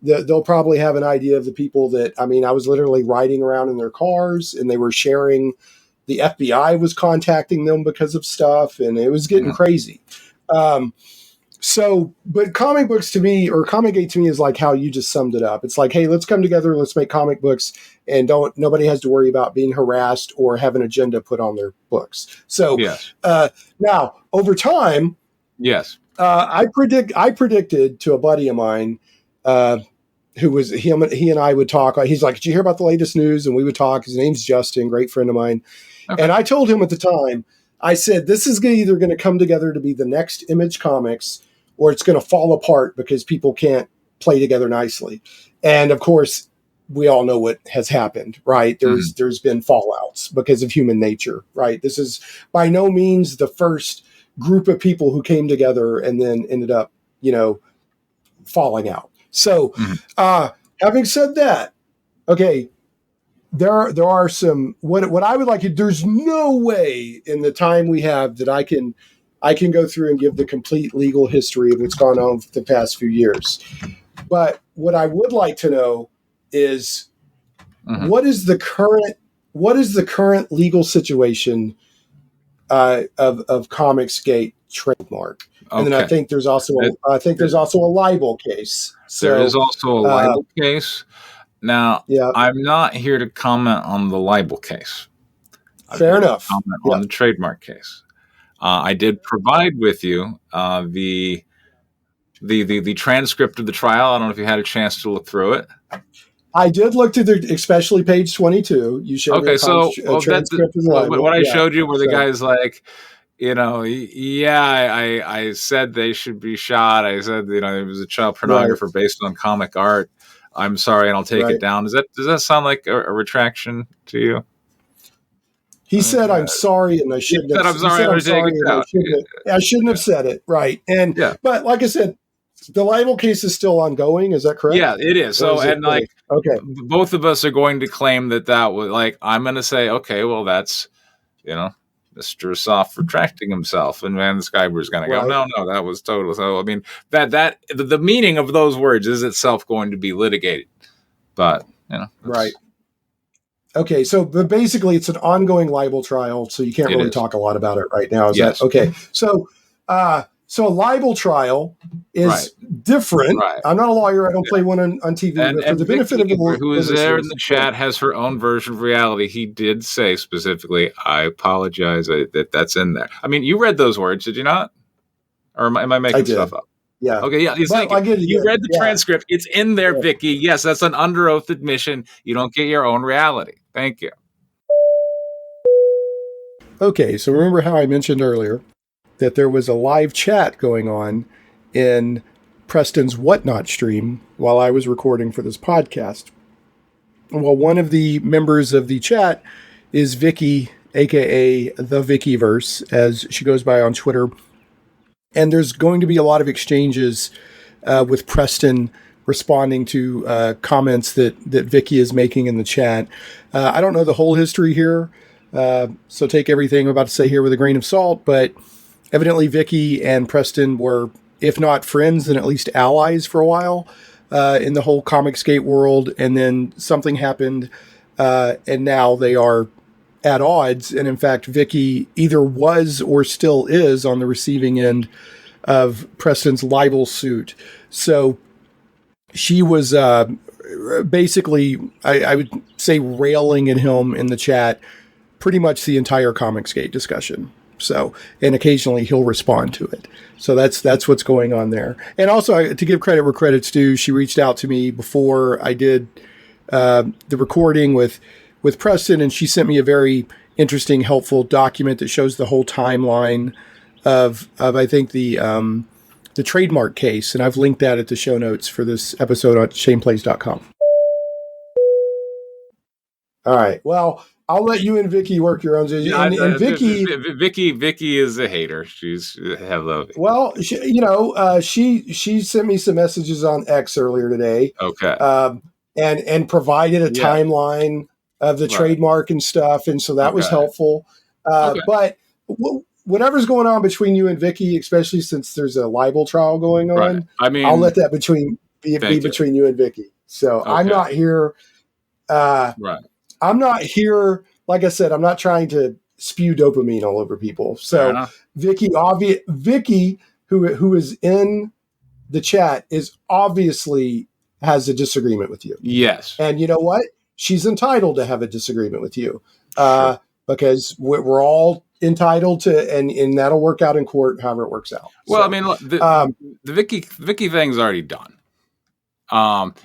they'll probably have an idea of the people that, I was literally riding around in their cars and they were sharing. The FBI was contacting them because of stuff, and it was getting crazy. But comic books to me, or Comicsgate to me, is like how you just summed it up. It's like, hey, let's come together, let's make comic books, and nobody has to worry about being harassed or have an agenda put on their books. So now over time, I predicted to a buddy of mine, who was he and I would talk. He's like, did you hear about the latest news? And we would talk. His name's Justin, great friend of mine. Okay. And I told him at the time, I said, this is either going to come together to be the next Image Comics, or it's going to fall apart because people can't play together nicely. And of course, we all know what has happened, right? There's been fallouts because of human nature, right? This is by no means the first group of people who came together and then ended up, falling out. So, having said that, okay, there are some, what I would like to, there's no way in the time we have that I can go through and give the complete legal history of what's gone on for the past few years. But what I would like to know is what is the current legal situation of Comicsgate Trademark? And then I think there's also a libel case. So, there is also a libel case. Now, I'm not here to comment on the libel case. Fair enough. Comment on the trademark case. I did provide with you the transcript of the trial. I don't know if you had a chance to look through it. I did look to especially page 22. You showed me transcript of the libel. What I showed you where the guy's like, I said they should be shot. I said, it was a child pornographer based on comic art. I'm sorry, and I'll take it down. Does that sound like a retraction to you? He said, "I'm sorry," and I shouldn't have. I'm sorry, I'm sorry, and I shouldn't have said it. Right. And but like I said, the libel case is still ongoing. Is that correct? Yeah, it is. So and like, okay, both of us are going to claim that was like. I'm going to say, okay, well, that's Mr. Soft retracting himself, and Van Sciver's going to go, no, that was total. So I mean, that the meaning of those words is itself going to be litigated, but right. Okay, so but basically it's an ongoing libel trial, so you can't really talk a lot about it right now. Is that okay? So, so a libel trial is different. Right. I'm not a lawyer. I don't play one on TV. But for the benefit of the who is there in the chat has her own version of reality. He did say specifically, "I apologize that's in there." I mean, you read those words, did you not? Or am I making stuff up? Yeah. Okay. Yeah. You read the transcript. It's in there, Vicky. Yes, that's an under oath admission. You don't get your own reality. Thank you. Okay. So remember how I mentioned earlier that there was a live chat going on in Preston's Whatnot stream while I was recording for this podcast. Well, one of the members of the chat is Vicky, aka the Vickyverse, as she goes by on Twitter. And there's going to be a lot of exchanges with Preston responding to comments that Vicky is making in the chat. I don't know the whole history here, so take everything I'm about to say here with a grain of salt, but evidently Vicky and Preston were, if not friends, then at least allies for a while in the whole Comicsgate world, and then something happened, and now they are at odds. And in fact, Vicky either was or still is on the receiving end of Preston's libel suit. So she was basically, I would say, railing at him in the chat pretty much the entire Comicsgate discussion. So, and occasionally he'll respond to it. So that's what's going on there. And also, to give credit where credit's due, she reached out to me before I did the recording with Preston, and she sent me a very interesting, helpful document that shows the whole timeline of I think the trademark case, and I've linked that at the show notes for this episode on shaneplays.com. All right. Well, I'll let you and Vicky work your own. And Vicky is a hater. She's hello. Well, she sent me some messages on X earlier today. Okay. And provided a timeline of the trademark and stuff, and so that was helpful. But whatever's going on between you and Vicky, especially since there's a libel trial going on, right. I mean, I'll let that be between you and Vicky. So I'm not here. Right. I'm not here. Like I said, I'm not trying to spew dopamine all over people. So Vicky, who is in the chat, is obviously has a disagreement with you. Yes. And you know what? She's entitled to have a disagreement with you because we're all entitled to, and that'll work out in court, however it works out. Well, I mean, look, the Vicky thing's already done. And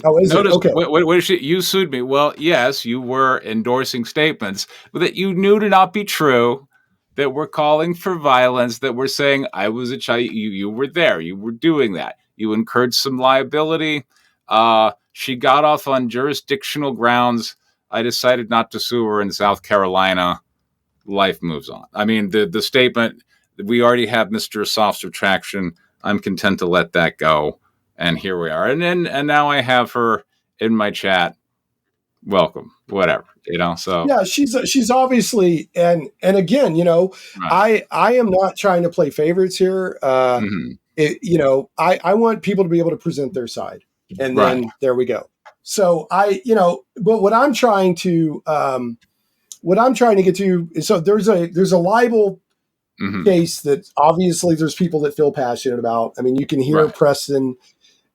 notice, what is it? You sued me. Well, yes, you were endorsing statements that you knew to not be true, that were calling for violence, that were saying I was a child. You were there. You were doing that. You incurred some liability. She got off on jurisdictional grounds. I decided not to sue her in South Carolina. Life moves on. I mean, the statement, we already have Mr. Soft's retraction. I'm content to let that go. And here we are. And now I have her in my chat. Welcome, whatever, so. Yeah, she's obviously, and again, right. I am not trying to play favorites here. I want people to be able to present their side. And then there we go. So but what I'm trying to get to is, so there's a libel case that obviously there's people that feel passionate about. I mean, you can hear Preston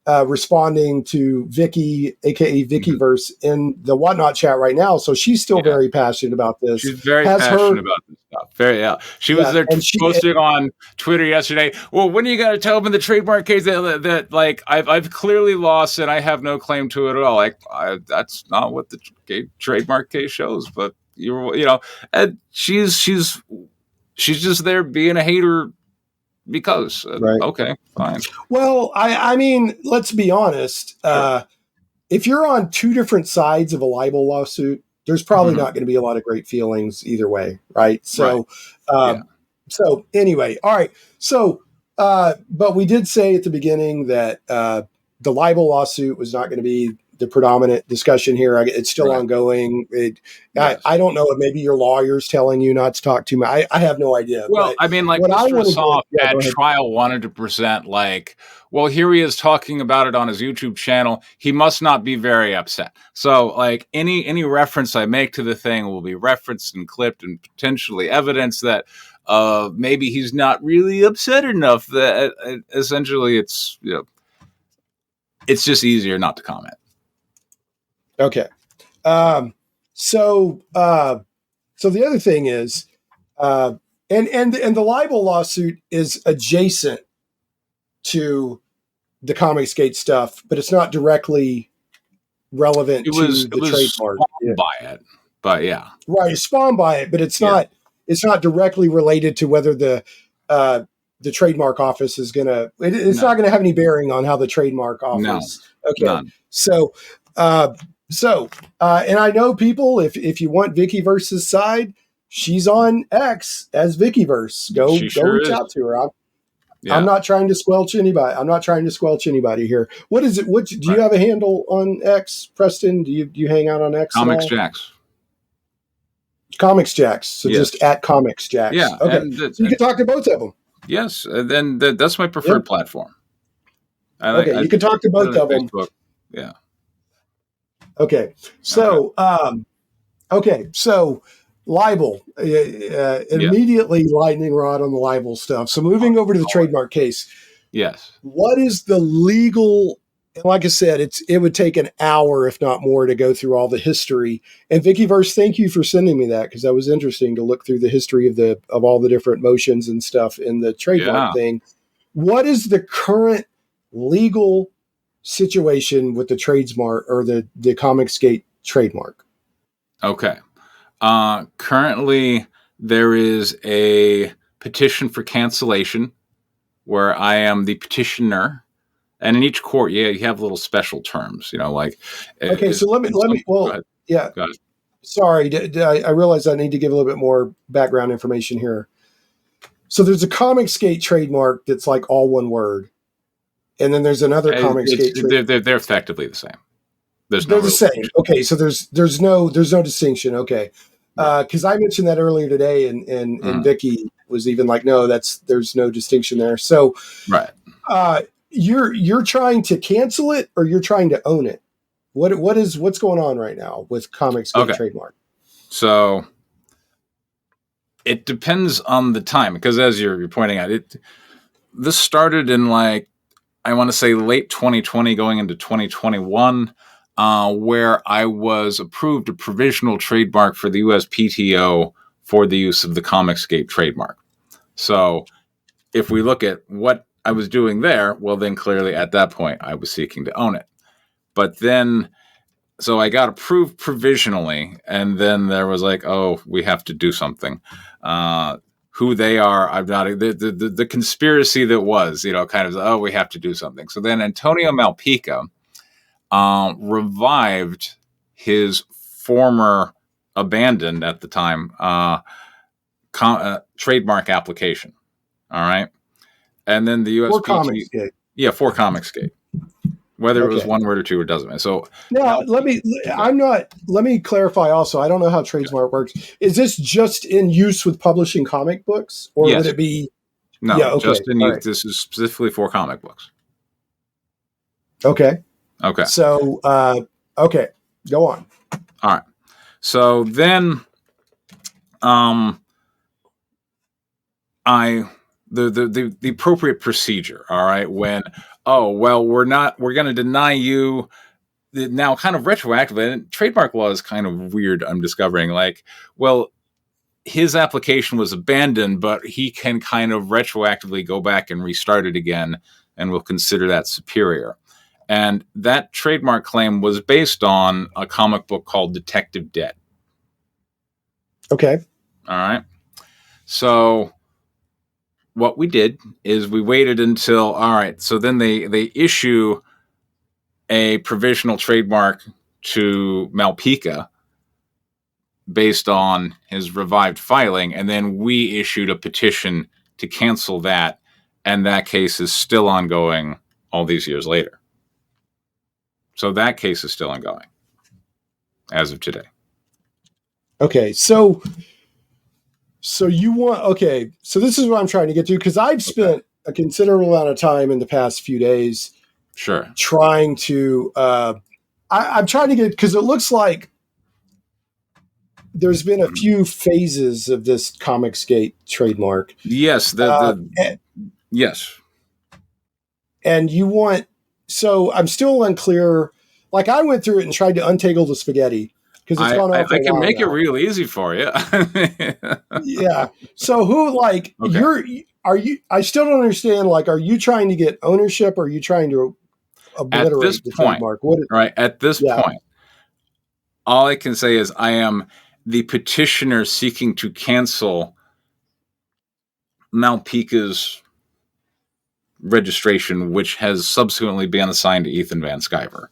responding to Vicky, aka Vickyverse, in the Whatnot chat right now. So she's still very passionate about this. She's very passionate about this stuff. She was there posting on Twitter yesterday. Well, when are you going to tell them in the trademark case that like I've clearly lost and I have no claim to it at all? Like that's not what the trademark case shows. But and she's just there being a hater. Because okay, fine. Well, I mean, let's be honest. Sure. if you're on two different sides of a libel lawsuit, there's probably not going to be a lot of great feelings either way, right? So, so anyway, all right. So, but we did say at the beginning that the libel lawsuit was not going to be the predominant discussion here. It's still ongoing. I don't know if maybe your lawyer's telling you not to talk too much. I have no idea. Well, but I mean, like what I Mr. wanted to- Soft yeah, at go ahead. trial wanted to present like, well, here he is talking about it on his YouTube channel. He must not be very upset. So, like any reference I make to the thing will be referenced and clipped and potentially evidence that maybe he's not really upset enough. That essentially, it's it's just easier not to comment. Okay. So the other thing is, and the libel lawsuit is adjacent to the Comicsgate stuff, but it's not directly relevant to the trademark. By it, but yeah, right. It's spawned by it, but it's not. It's not directly related to whether the trademark office is gonna. It's not going to have any bearing on how the trademark office. No. Okay. None. So. And I know people, if you want Vickyverse's side, she's on X as Vickyverse. Go reach out to her. I'm not trying to squelch anybody. I'm not trying to squelch anybody here. What is it? Do you have a handle on X, Preston? Do you hang out on X? Comics Jacks. Comics Jacks. So just at Comics Jacks. Yeah. Okay. So you can talk to both of them. Yes. And then that's my preferred platform. You can talk to both of them. Facebook. Yeah. Okay. So, so libel, immediately lightning rod on the libel stuff. So moving over to the trademark case. Yes. What is the legal, like I said, it would take an hour, if not more, to go through all the history. And Vickyverse, thank you for sending me that, because that was interesting to look through the history of all the different motions and stuff in the trademark thing. What is the current legal situation with the trademark or the Comicsgate trademark? Okay. Currently, there is a petition for cancellation where I am the petitioner, and in each court, you have little special terms. Like. Okay, so let me. Well, yeah. Go ahead. Sorry, I realize I need to give a little bit more background information here. So there's a Comicsgate trademark that's like all one word. And then there's another Comicsgate. They're effectively the same. They're the same. Okay, so there's no distinction. Okay, because I mentioned that earlier today, and Vicky was even like, no, there's no distinction there. So you're trying to cancel it, or you're trying to own it? What's going on right now with Comicsgate trademark? So it depends on the time, because as you're pointing out, this started in I want to say late 2020 going into 2021, where I was approved a provisional trademark for the USPTO for the use of the Comicsgate trademark. So if we look at what I was doing there, well, then clearly at that point I was seeking to own it. But then, so I got approved provisionally, and then there was we have to do something. Who they are, I'm not the conspiracy that was, we have to do something. So then Antonio Malpica revived his former abandoned at the time trademark application. All right, and then the USPTO for Comicsgate. Whether it was one word or two, it doesn't matter. So now let me clarify also. I don't know how trademark works. Is this just in use with publishing comic books, or would it be? No, just in use. Right. This is specifically for comic books. Okay. So, go on. All right. So then, the appropriate procedure. All right, when. Oh, well, we're going to deny you now kind of retroactively. And trademark law is kind of weird, I'm discovering. His application was abandoned, but he can kind of retroactively go back and restart it again, and we'll consider that superior. And that trademark claim was based on a comic book called Detective Dead. Okay. All right. So what we did is we waited until, all right, so then they issue a provisional trademark to Malpica based on his revived filing, and then we issued a petition to cancel that, and that case is still ongoing all these years later. So that case is still ongoing as of today. Okay, so you want, okay, so this is what I'm trying to get to, because I've spent a considerable amount of time in the past few days trying to, I'm trying to get, because it looks like there's been a few phases of this Comicsgate trademark. Yes, yes. And you want, so I'm still unclear, like I went through it and tried to untangle the spaghetti, because it's gone on for a while. I can make it real easy for you. Yeah. So who, like, I still don't understand, like, are you trying to get ownership, or are you trying to obliterate the trademark? At this point, all I can say is I am the petitioner seeking to cancel Malpica's registration, which has subsequently been assigned to Ethan Van Sciver.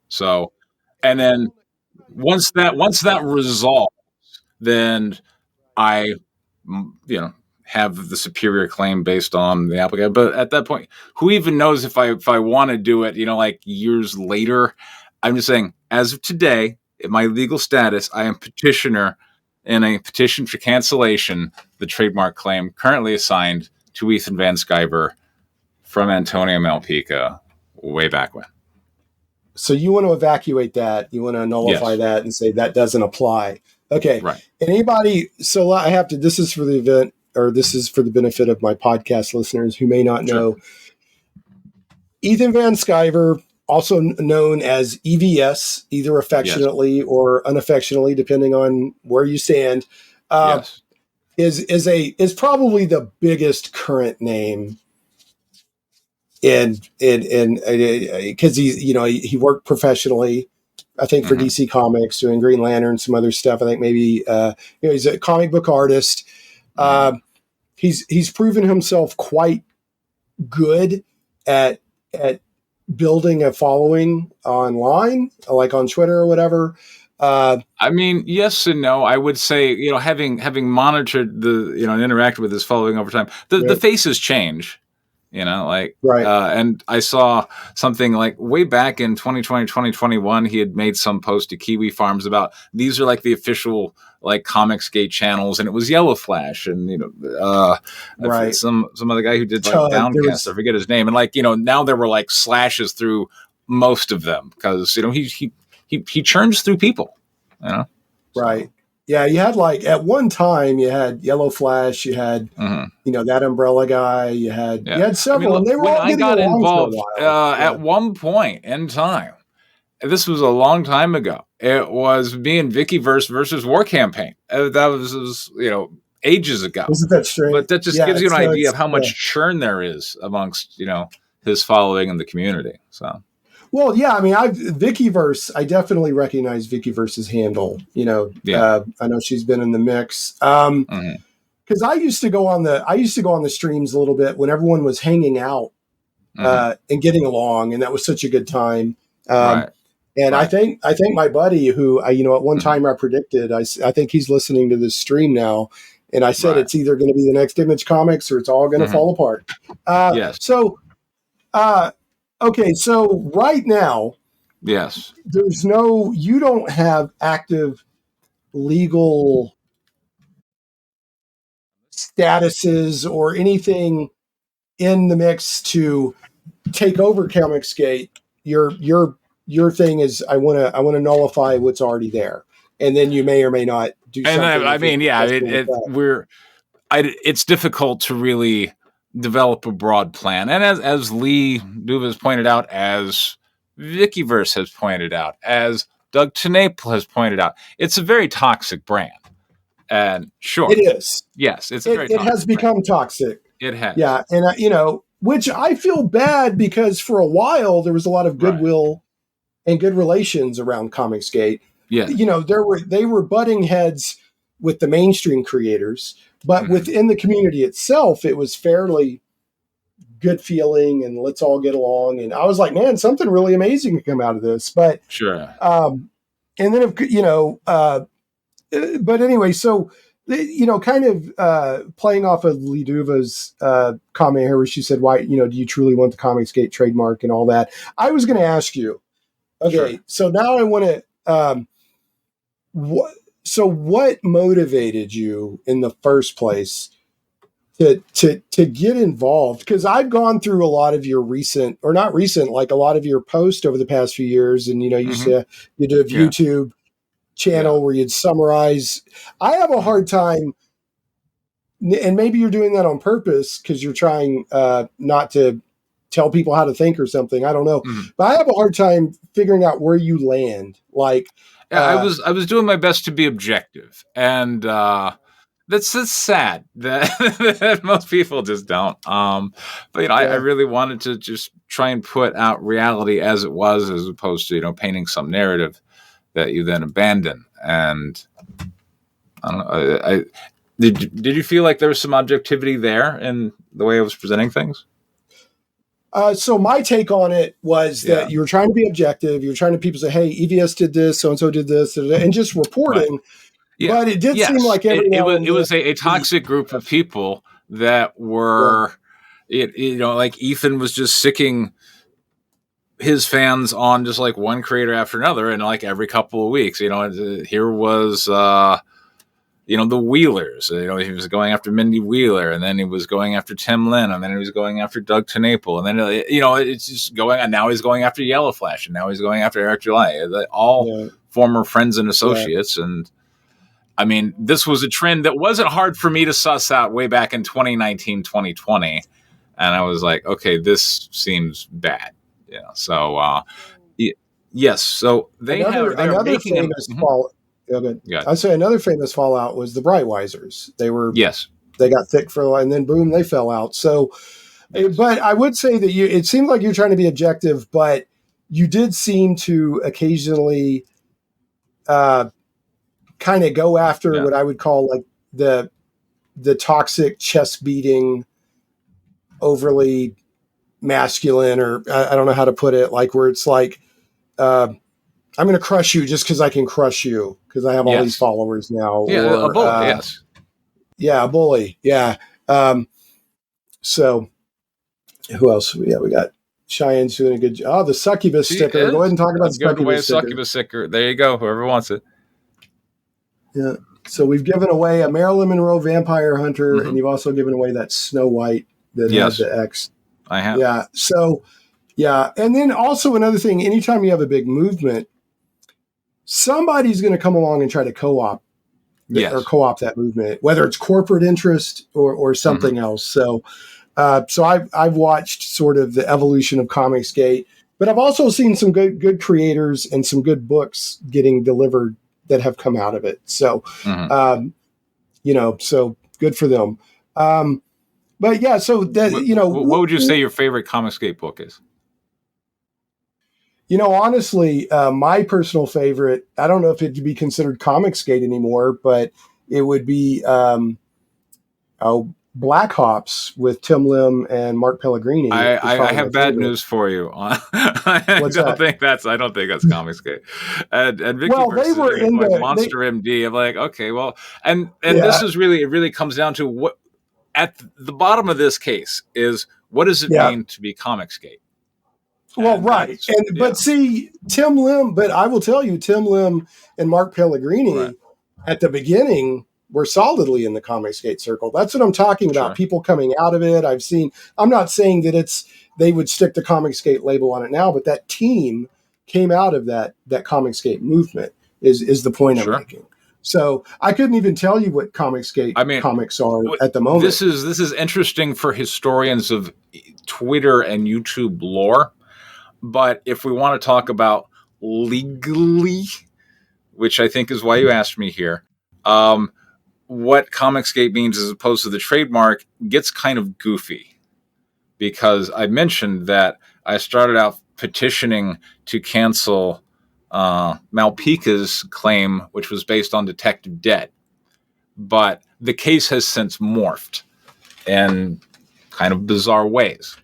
So, and then once that resolves, then I, have the superior claim based on the applicant. But at that point, who even knows if I want to do it, like years later? I'm just saying, as of today, in my legal status, I am petitioner in a petition for cancellation, the trademark claim currently assigned to Ethan Van Sciver from Antonio Malpica way back when. So you want to evacuate that, you want to nullify that and say that doesn't apply. Okay. Right. Anybody, so I have to, this is for the event, or this is for the benefit of my podcast listeners who may not know. Ethan Van Sciver, also known as EVS, either affectionately or unaffectionately, depending on where you stand, is probably the biggest current name in because he worked professionally, I think, for DC Comics, doing Green Lantern, some other stuff. I think maybe he's a comic book artist. He's proven himself quite good at building a following online, like on Twitter or whatever. I mean, yes and no. I would say, having monitored and interacted with his following over time, the faces change. And I saw something like way back in 2020, 2021, he had made some post to Kiwi Farms about these are like the official like Comicsgate channels, and it was Yellow Flash and some other guy who did like Downcast, I forget his name, and now there were like slashes through most of them because he churns through people, right. Yeah, you had like at one time you had Yellow Flash, you had that Umbrella guy, you had several, and they were all getting along involved for a while. At one point in time, this was a long time ago. It was me and Vickyverse versus War Campaign. That was ages ago. Isn't that strange? But that just gives you an idea of how much churn there is amongst his following in the community. So. Well, yeah, I mean, Vickyverse, I definitely recognize Vickyverse's handle. I know she's been in the mix. Because I used to go on the streams a little bit when everyone was hanging out and getting along, and that was such a good time. And I think my buddy, who at one time I predicted, I think he's listening to this stream now, and I said it's either going to be the next Image Comics or it's all going to fall apart. So. Okay, so right now, you don't have active legal statuses or anything in the mix to take over Comicsgate. Your thing is I want to nullify what's already there, and then you may or may not do something. It's difficult to really develop a broad plan. And as Lee Duva has pointed out, as Vickyverse has pointed out, as Doug Tenaple has pointed out, it's a very toxic brand. And sure. It is. Yes, it has become toxic. It has. Yeah, and which I feel bad because for a while there was a lot of goodwill and good relations around Comicsgate. Yeah. They were butting heads with the mainstream creators, but within the community itself, it was fairly good feeling and let's all get along. And I was like, man, something really amazing can come out of this. But Sure. And then, but anyway, so, kind of playing off of Liduva's comment here where she said, why, do you truly want the Comicsgate trademark and all that? I was going to ask you, okay, sure. So now I want to, what motivated you in the first place to get involved? Because I've gone through a lot of your like a lot of your posts over the past few years, and you did a YouTube channel where you'd summarize. I have a hard time, and maybe you're doing that on purpose because you're trying not to tell people how to think or something. I don't know, but I have a hard time figuring out where you land. Like, I was doing my best to be objective, and that's sad that most people just don't. But I really wanted to just try and put out reality as it was, as opposed to painting some narrative that you then abandon. And I don't know. Did you feel like there was some objectivity there in the way I was presenting things? So my take on it was that you were trying to be objective. You were trying to people say, hey, EVS did this, so-and-so did this, and just reporting. Right. Yeah. But it did seem like it was a toxic group of people that were, like Ethan was just sicking his fans on just like one creator after another, and like every couple of weeks, here was the Wheelers. He was going after Mindy Wheeler, and then he was going after Tim Lin, and then he was going after Doug TenNapel, and then it's just going. And now he's going after Yellow Flash, and now he's going after Eric July. All former friends and associates, and I mean, this was a trend that wasn't hard for me to suss out way back in 2019, 2020, and I was like, okay, this seems bad. Yes. So another famous fallout. I'd say another famous fallout was the Brightwisers. They got thick for a while, and then boom, they fell out. So, but I would say that it seemed like you're trying to be objective, but you did seem to occasionally kind of go after what I would call like the toxic chest beating, overly masculine, or I don't know how to put it, like where it's like, I'm going to crush you just because I can crush you because I have all these followers now. Yeah, or, a bully, yes. Yeah, a bully, yeah. So who else? We got Cheyenne's doing a good job. Oh, the succubus sticker. Go ahead and talk about the succubus sticker. There you go, whoever wants it. Yeah. So we've given away a Marilyn Monroe vampire hunter, and you've also given away that Snow White that has the X. I have. Yeah. So, and then also another thing, anytime you have a big movement, somebody's going to come along and try to co-op that movement, whether it's corporate interest or something else. So, I've watched sort of the evolution of Comicsgate, but I've also seen some good creators and some good books getting delivered that have come out of it. So, so good for them. But yeah, so that, what would you say your favorite Comicsgate book is? Honestly, my personal favorite, I don't know if it could be considered Comicsgate anymore, but it would be Black Hops with Tim Lim and Mark Pellegrini. I have bad news for you. I don't think that's Comicsgate. And Vicky they were in like Monster MD. I'm like, okay, well, and this is really, it really comes down to what at the bottom of this case is, what does it mean to be Comicsgate? Well, right. But see, Tim Lim, but I will tell you, Tim Lim and Mark Pellegrini at the beginning were solidly in the Comicsgate circle. That's what I'm talking about. Sure. People coming out of it. I'm not saying that they would stick the Comicsgate label on it now, but that team came out of that Comicsgate movement is the point I'm making. So I couldn't even tell you what Comicsgate comics are at the moment. This is interesting for historians of Twitter and YouTube lore. But if we want to talk about legally, which I think is why you asked me here, what Comicsgate means as opposed to the trademark gets kind of goofy. Because I mentioned that I started out petitioning to cancel Malpica's claim, which was based on Detective Dead. But the case has since morphed in kind of bizarre ways.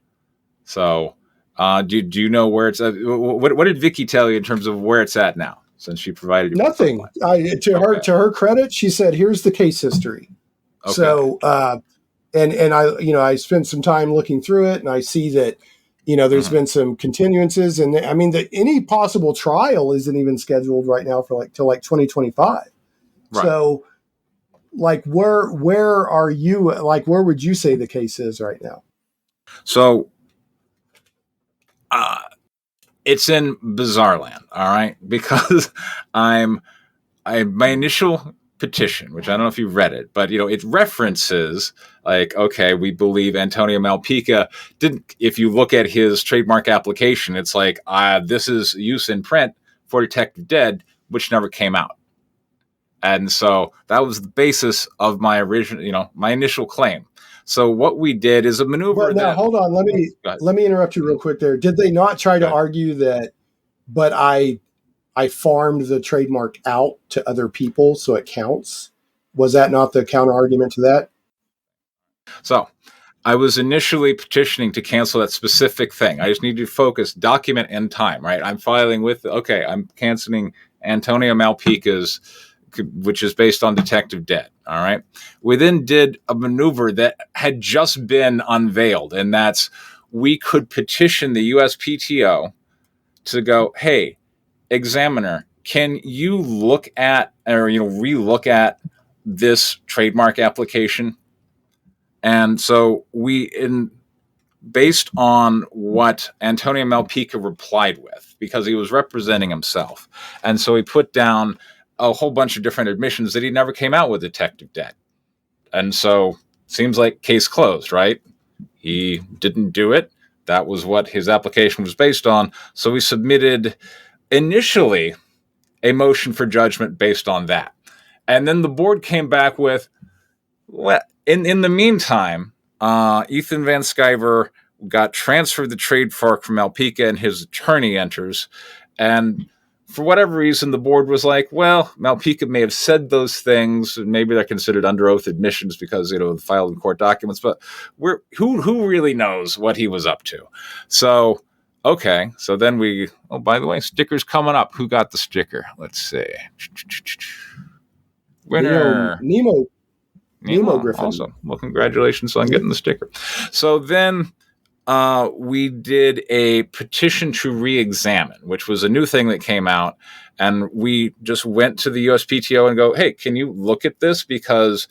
So, do you know where it's at? What did Vicky tell you in terms of where it's at now? Since she provided you nothing. To her credit, she said, "Here's the case history." Okay. So, and I spent some time looking through it, and I see that there's been some continuances, and I mean that any possible trial isn't even scheduled right now for till 2025. Right. So, where are you? Where would you say the case is right now? So, it's in bizarre land, all right? Because my initial petition, which I don't know if you read it, but it references okay, we believe Antonio Malpica didn't. If you look at his trademark application, it's this is use in print for Detective Dead, which never came out. And so that was the basis of my original, my initial claim. So what we did is a maneuver. Well, now hold on. Let me interrupt you real quick there. Did they not try to argue that? But I farmed the trademark out to other people, so it counts. Was that not the counter argument to that? So I was initially petitioning to cancel that specific thing. I just need to focus, document, and time. Right? I'm filing with. Okay, I'm canceling Antonio Malpica's, which is based on Detective Dead. All right. We then did a maneuver that had just been unveiled, and that's we could petition the USPTO to go, hey, examiner, can you look at or relook at this trademark application? And so based on what Antonio Malpica replied with, because he was representing himself, and so he put down a whole bunch of different admissions that he never came out with Detective Dead. And so seems like case closed, right? He didn't do it. That was what his application was based on. So we submitted initially a motion for judgment based on that. And then the board came back with, well, in the meantime, Ethan Van Sciver got transferred the trademark from Malpica, and his attorney enters. And for whatever reason, the board was like, well, Malpica may have said those things, and maybe they're considered under oath admissions because, filed in court documents, but who really knows what he was up to? So, okay. So then by the way, sticker's coming up. Who got the sticker? Let's see. Winner. Nemo Griffin. Awesome. Well, congratulations on getting the sticker. So then we did a petition to re-examine, which was a new thing that came out. And we just went to the USPTO and go, hey, can you look at this? Because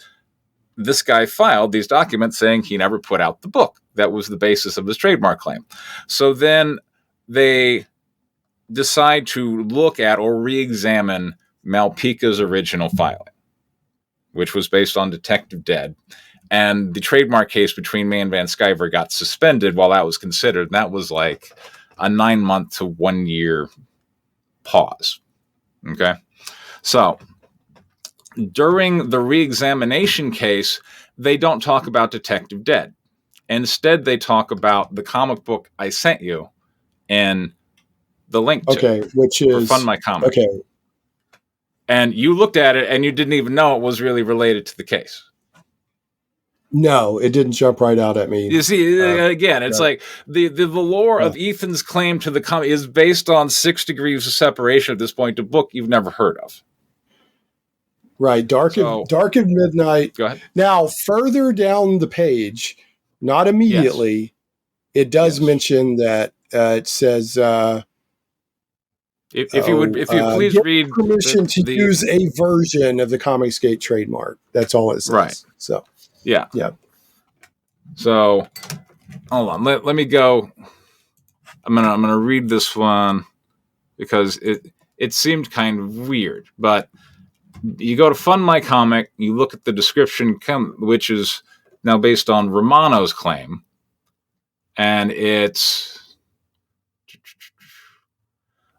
this guy filed these documents saying he never put out the book. That was the basis of his trademark claim. So then they decide to look at or re-examine Malpica's original filing, which was based on Detective Dead. And the trademark case between me and Van Sciver got suspended while that was considered. And that was like a 9-month to 1 year pause. Okay. So during the re-examination case, they don't talk about Detective Dead. Instead, they talk about the comic book I sent you and the link to. Okay. Which is Fund My Comic. Okay. And you looked at it and you didn't even know it was really related to the case. No, it didn't jump right out at me. You see, again, it's like the lore of Ethan's claim to the comic is based on 6 degrees of separation at this point, to book you've never heard of. Right. Dark of Midnight. Go ahead. Now, further down the page, not immediately, it does mention that it says... If you please read permission to use a version of the Comicsgate trademark. That's all it says. Right. So yeah. Yeah. So hold on. Let me go. I'm gonna read this one because it seemed kind of weird. But you go to Fund My Comic, you look at the description, which is now based on Romano's claim, and it's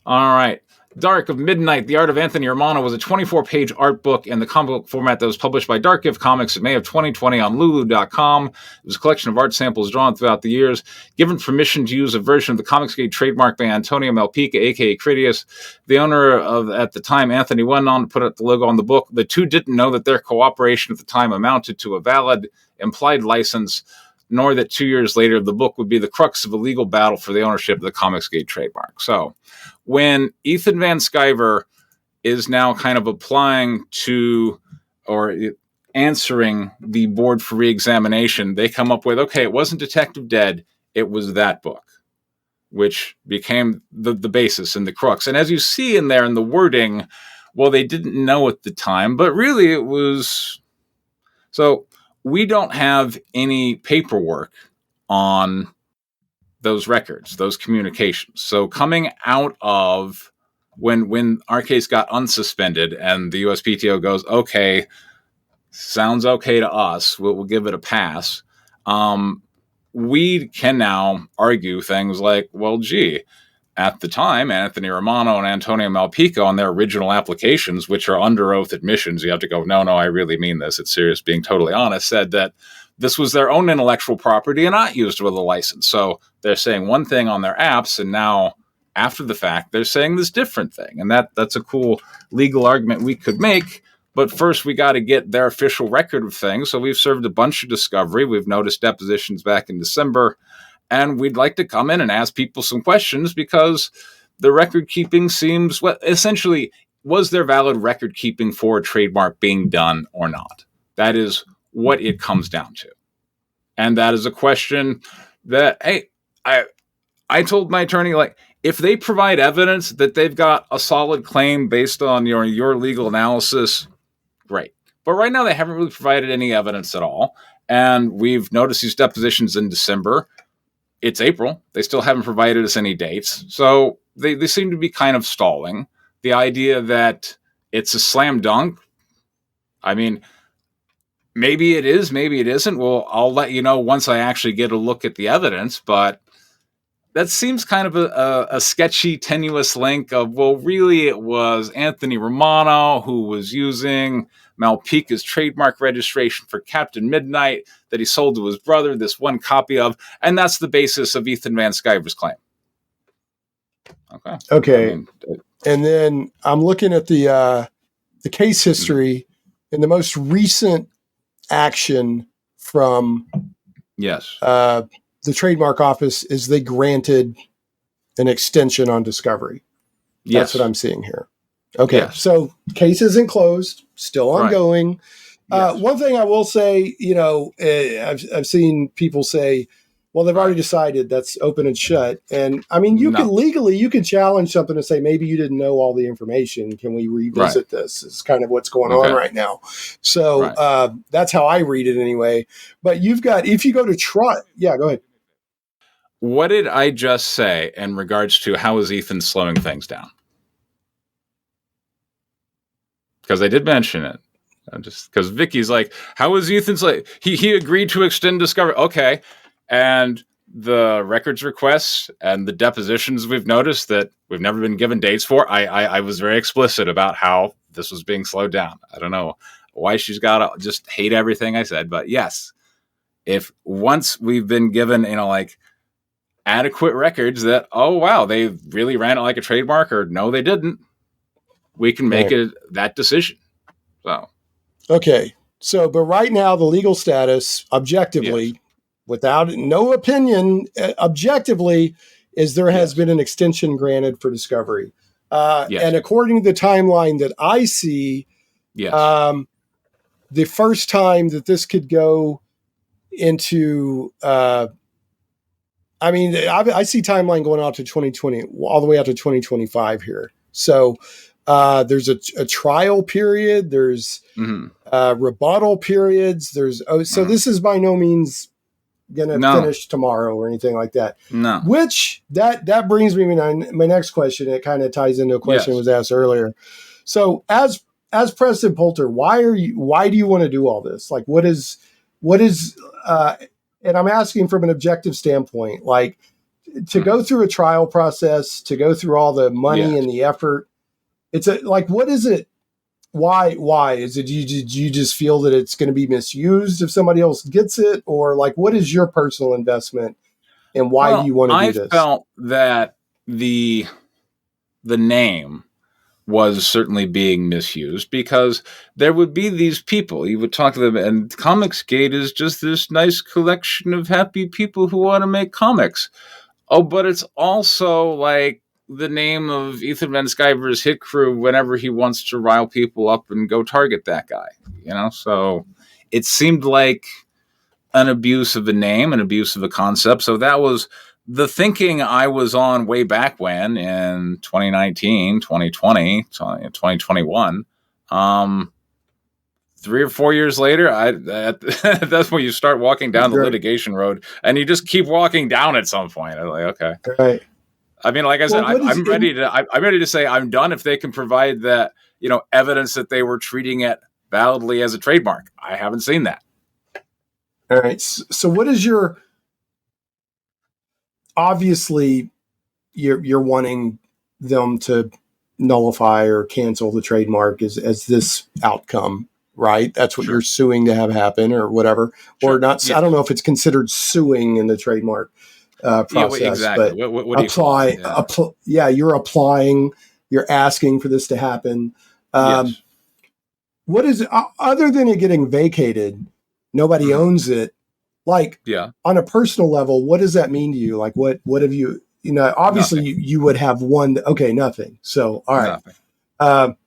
all right. Dark of Midnight, The Art of Anthony Romano was a 24-page art book in the comic book format that was published by Dark Gift Comics in May of 2020 on Lulu.com. It was a collection of art samples drawn throughout the years. Given permission to use a version of the Comicsgate trademark by Antonio Malpica, a.k.a. Critias, the owner of, at the time, Anthony went on to put up the logo on the book. The two didn't know that their cooperation at the time amounted to a valid implied license nor that 2 years later the book would be the crux of a legal battle for the ownership of the Comicsgate trademark. So when Ethan Van Sciver is now kind of applying to or answering the board for reexamination, they come up with, okay, it wasn't Detective Dead, it was that book, which became the basis and the crux. And as you see in there in the wording, well, they didn't know at the time, but really it was... So we don't have any paperwork on those records, those communications. So coming out of when our case got unsuspended and the USPTO goes, okay, sounds okay to us, we'll give it a pass. We can now argue things like, well, gee, at the time, Anthony Romano and Antonio Malpica on their original applications, which are under oath admissions, you have to go, no, I really mean this, it's serious, being totally honest, said that this was their own intellectual property and not used with a license. So they're saying one thing on their apps, and now after the fact, they're saying this different thing. And that's a cool legal argument we could make. But first, we got to get their official record of things. So we've served a bunch of discovery. We've noticed depositions back in December. And we'd like to come in and ask people some questions because the record keeping seems, essentially, was there valid record keeping for a trademark being done or not? That is what it comes down to. And that is a question that, hey, I told my attorney, like, if they provide evidence that they've got a solid claim based on your legal analysis, great. But right now they haven't really provided any evidence at all. And we've noticed these depositions in December. It's April. They still haven't provided us any dates. So they seem to be kind of stalling. The idea that it's a slam dunk, I mean, maybe it is, maybe it isn't. Well, I'll let you know once I actually get a look at the evidence. But that seems kind of a sketchy, tenuous link of, well, really it was Anthony Romano who was using Malpica's trademark registration for Captain Midnight that he sold to his brother, this one copy of, and that's the basis of Ethan Van Sciver's claim. Okay. And then I'm looking at the case history and the most recent action from the trademark office is they granted an extension on discovery. That's what I'm seeing here. Okay. So case isn't closed, still ongoing. Right. One thing I will say, I've seen people say, well, they've already decided that's open and shut. And I mean, you can challenge something and say, maybe you didn't know all the information. Can we revisit this? It's kind of what's going on right now. So that's how I read it anyway. But if you go to trial, go ahead. What did I just say in regards to how is Ethan slowing things down? Because I did mention it. Just because Vicky's like, how is Ethan's like, he agreed to extend discovery. Okay. And the records requests and the depositions we've noticed that we've never been given dates for. I was very explicit about how this was being slowed down. I don't know why she's got to just hate everything I said, but yes, if once we've been given, adequate records that, oh, wow, they really ran it like a trademark, or no, they didn't, we can make it that decision. So, okay. So, but right now, the legal status, objectively, without no opinion, objectively, is there has been an extension granted for discovery. And according to the timeline that I see, the first time that this could go into, I see timeline going out to 2020, all the way out to 2025 here. So there's a trial period. There's rebuttal periods. So this is by no means going to finish tomorrow or anything like that. No. Which that brings me to my next question. It kind of ties into a question that was asked earlier. So as Preston Poulter, why do you want to do all this? Like, what is and I'm asking from an objective standpoint, like to go through a trial process, to go through all the money and the effort. It's what is it? Why is it? Do you just feel that it's going to be misused if somebody else gets it, or like what is your personal investment, and why do you want to do this? I felt that the name was certainly being misused, because there would be these people, you would talk to them, and Comicsgate is just this nice collection of happy people who want to make comics. Oh, but it's also like the name of Ethan Van Sciver's hit crew whenever he wants to rile people up and go target that guy, So it seemed like an abuse of the name, an abuse of the concept. So that was the thinking I was on way back when, in 2019, 2020, 2021. 3 or 4 years later, that's when you start walking down the litigation road, and you just keep walking down at some point. I'm like, okay. Right. I mean, like I said, I'm ready to say I'm done if they can provide that, evidence that they were treating it validly as a trademark. I haven't seen that. All right. So what is obviously you're wanting them to nullify or cancel the trademark as this outcome, right? That's what you're suing to have happen, or whatever, or not. Yeah. I don't know if it's considered suing in the trademark process. Yeah, exactly. But what do you call it? You're applying. You're asking for this to happen. Yes. What is it, other than it getting vacated? Nobody owns it. Like, on a personal level, what does that mean to you? Like, what have you? Obviously, you would have one. Okay, nothing. So, all right. Nothing.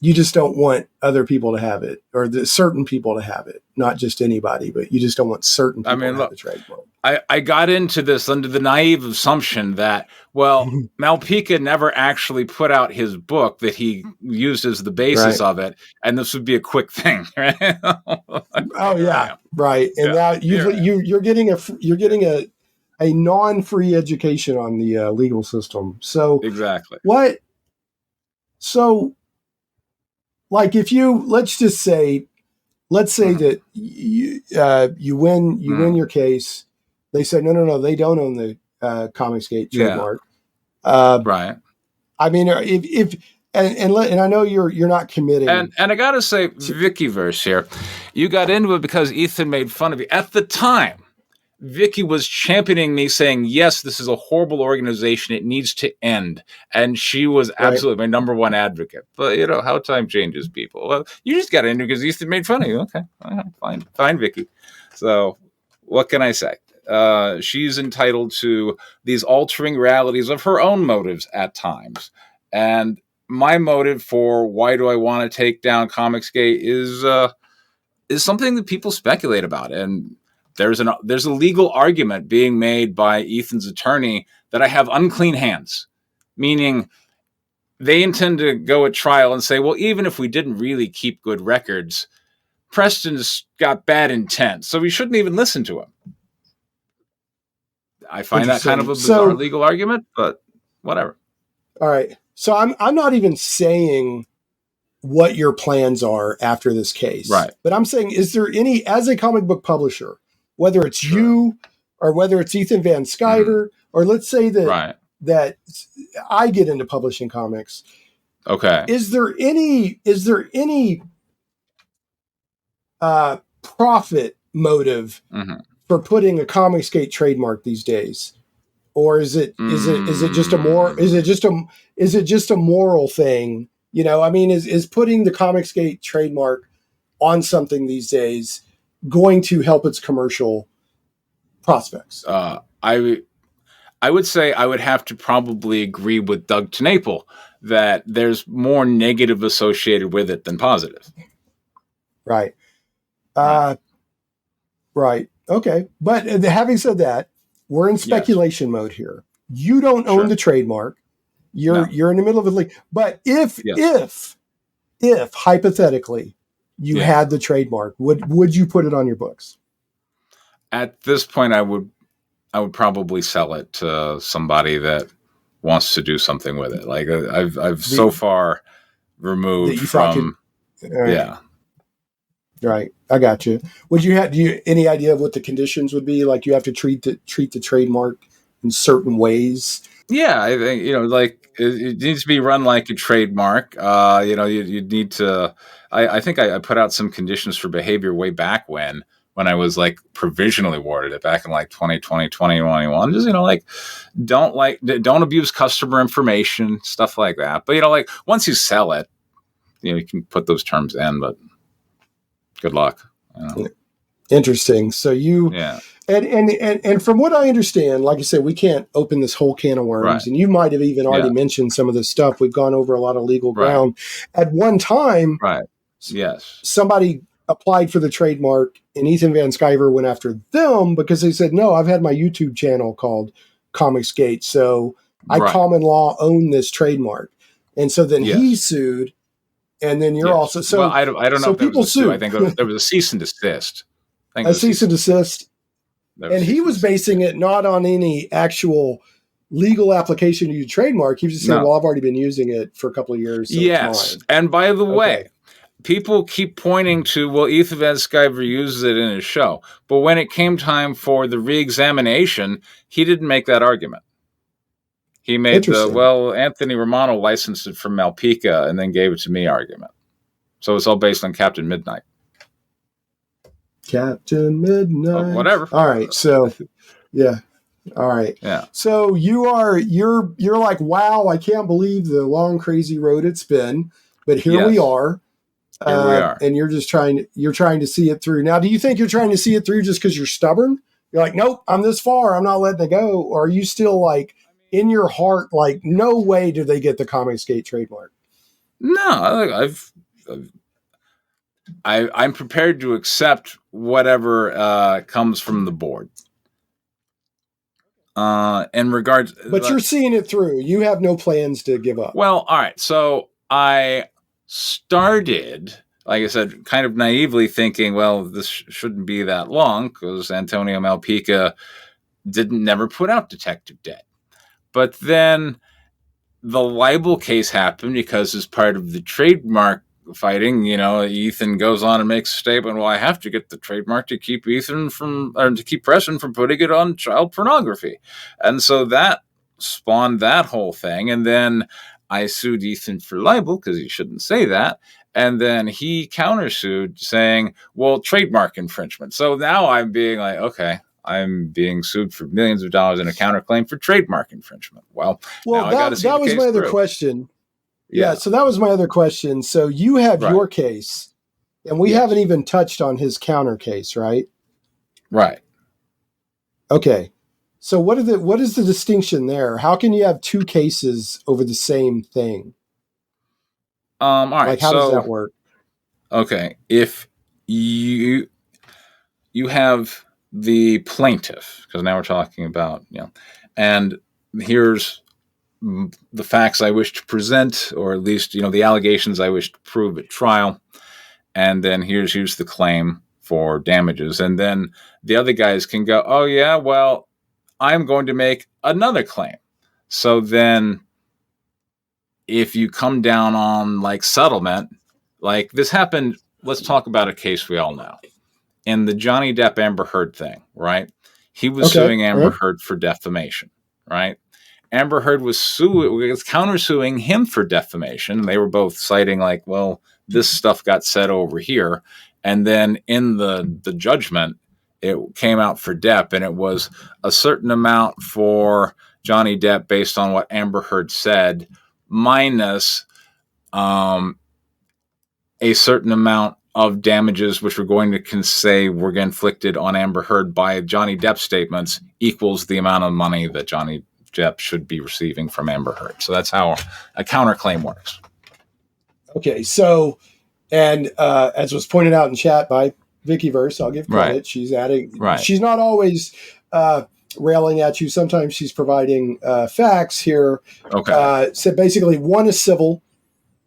You just don't want other people to have it, or certain people to have it, not just anybody, but you just don't want certain people to have the trademark. I got into this under the naive assumption that, Malpica never actually put out his book that he used as the basis of it, and this would be a quick thing, right? Right. And now you're getting a non-free education on the legal system. So exactly what? So, like, if let's say that you win your case. They say, no, they don't own the Comicsgate trademark. Right. I mean, if I know you're not committing. And I got to say, Vickyverse here, you got into it because Ethan made fun of you. At the time, Vicky was championing me, saying, yes, this is a horrible organization. It needs to end. And she was absolutely my number one advocate. But, how time changes people. Well, you just got into it because Ethan made fun of you. Okay, fine, Vicky. So what can I say? She's entitled to these altering realities of her own motives at times. And my motive for why do I want to take down Comicsgate is something that people speculate about. And there's a legal argument being made by Ethan's attorney that I have unclean hands, meaning they intend to go at trial and say, well, even if we didn't really keep good records, Preston's got bad intent, so we shouldn't even listen to him. I find that kind of a bizarre legal argument, but whatever. All right. So I'm not even saying what your plans are after this case. Right. But I'm saying, is there any, as a comic book publisher, whether it's you or whether it's Ethan Van Sciver, or let's say that I get into publishing comics. Okay. Is there any profit motive for putting a Comicsgate trademark these days? Or is it just a moral thing? I mean, is putting the Comicsgate trademark on something these days going to help its commercial prospects? I would say I would have to probably agree with Doug TenNapel that there's more negative associated with it than positive. Right. Right. Okay. But having said that, we're in speculation mode here. You don't own the trademark. You're in the middle of a league. But if hypothetically you had the trademark, would you put it on your books? At this point, I would probably sell it to somebody that wants to do something with it. Like I've so far removed from. Right. I got you. Do you any idea of what the conditions would be? Like, you have to treat the trademark in certain ways. Yeah, I think, it needs to be run like a trademark. You need to, I think I put out some conditions for behavior way back when, when I was like provisionally awarded it back in like 2020, 2021. Just, don't abuse customer information, stuff like that. But, like once you sell it, you can put those terms in, but good luck. Interesting. So and from what I understand, like I said, we can't open this whole can of worms, right. And you might have even already mentioned some of this stuff. We've gone over a lot of legal ground. At one time, right? Yes, somebody applied for the trademark, and Ethan Van Sciver went after them because they said, "No, I've had my YouTube channel called Comicsgate, so I common law own this trademark." And so then he sued. And then you're also so. Well, I don't know. So if people sue. I think there was a cease and desist. A cease and desist. And he was basing it not on any actual legal application to use trademark. He was just saying, "Well, I've already been using it for a couple of years." So yes, and by the way, people keep pointing to, well, Ethan Van Sciver uses it in his show, but when it came time for the re-examination, he didn't make that argument. He made Anthony Romano licensed it from Malpica and then gave it to me argument. So it's all based on Captain Midnight. Captain Midnight. Whatever. All right. So, all right. Yeah. So you're like, wow, I can't believe the long, crazy road it's been, but here we are. Here we are. And you're trying to see it through. Now, do you think you're trying to see it through just because you're stubborn? You're like, nope, I'm this far. I'm not letting it go. Or are you still like, in your heart, like, no way do they get the Comicsgate trademark? No, I'm prepared to accept whatever comes from the board. In regards, but you're seeing it through. You have no plans to give up. Well, all right. So I started, like I said, kind of naively thinking, well, this shouldn't be that long because Antonio Malpica never put out Detective Dead. But then the libel case happened because as part of the trademark fighting, Ethan goes on and makes a statement, well, I have to get the trademark to keep Preston from putting it on child pornography. And so that spawned that whole thing. And then I sued Ethan for libel because he shouldn't say that. And then he countersued saying, well, trademark infringement. So now I'm being like, okay, I'm being sued for millions of dollars in a counterclaim for trademark infringement. Well, that was my other question. Yeah, so that was my other question. So you have your case, and we haven't even touched on his counter case, right? Right. Okay. So what is the distinction there? How can you have two cases over the same thing? All right. Like, how does that work? Okay. If you have the plaintiff, because now we're talking about, and here's the facts I wish to present, or at least, the allegations I wish to prove at trial. And then here's the claim for damages. And then the other guys can go, oh yeah, well, I'm going to make another claim. So then if you come down on like settlement, like this happened, let's talk about a case we all know. In the Johnny Depp Amber Heard thing, right? He was suing Amber Heard for defamation, right? Amber Heard was countersuing him for defamation. They were both citing like, well, this stuff got said over here. And then in the judgment, it came out for Depp, and it was a certain amount for Johnny Depp based on what Amber Heard said, minus a certain amount of damages which we're going to say were inflicted on Amber Heard by Johnny Depp statements equals the amount of money that Johnny Depp should be receiving from Amber Heard. So that's how a counterclaim works. Okay, so, and as was pointed out in chat by Vickyverse, I'll give credit. Right. She's adding. Right. She's not always railing at you. Sometimes she's providing facts here. Okay. So basically, one is civil.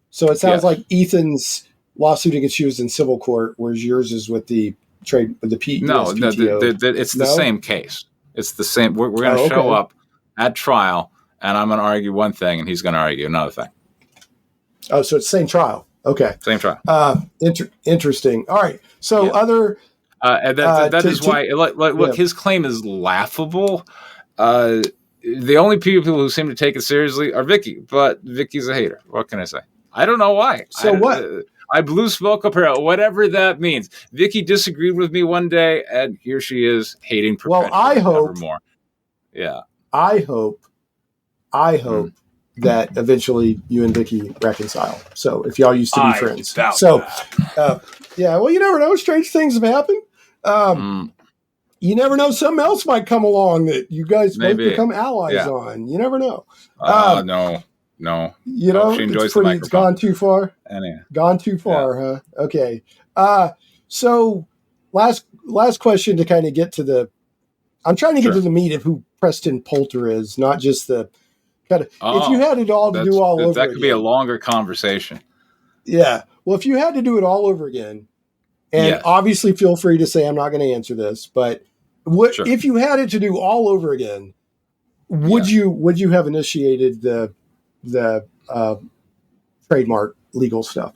So it sounds like Ethan's lawsuit against you is in civil court, whereas yours is with the PTO. No, it's the same case. It's the same. We're going to show up at trial, and I'm going to argue one thing, and he's going to argue another thing. Oh, so it's the same trial. Okay. Same trial. Interesting. All right. So other... that is why, look, his claim is laughable. The only people who seem to take it seriously are Vicky, but Vicky's a hater. What can I say? I don't know why. So what? I blew smoke up her, whatever that means. Vicky disagreed with me one day, and here she is hating perpetually. Well, I hope more. Yeah. I hope that eventually you and Vicky reconcile. So if y'all used to be friends. So, yeah, well, you never know. Strange things have happened. You never know. Something else might come along that you guys both become allies on. You never know. No. You know, it's gone too far. Anyway. Gone too far, huh? Okay. So last question to kind of get to I'm trying to get to the meat of who Preston Poulter is, not just the kind of, if you had it all to do all over again. That could be a longer conversation. Yeah. Well, if you had to do it all over again, and obviously feel free to say I'm not going to answer this, but if you had it to do all over again, would you have initiated the trademark legal stuff?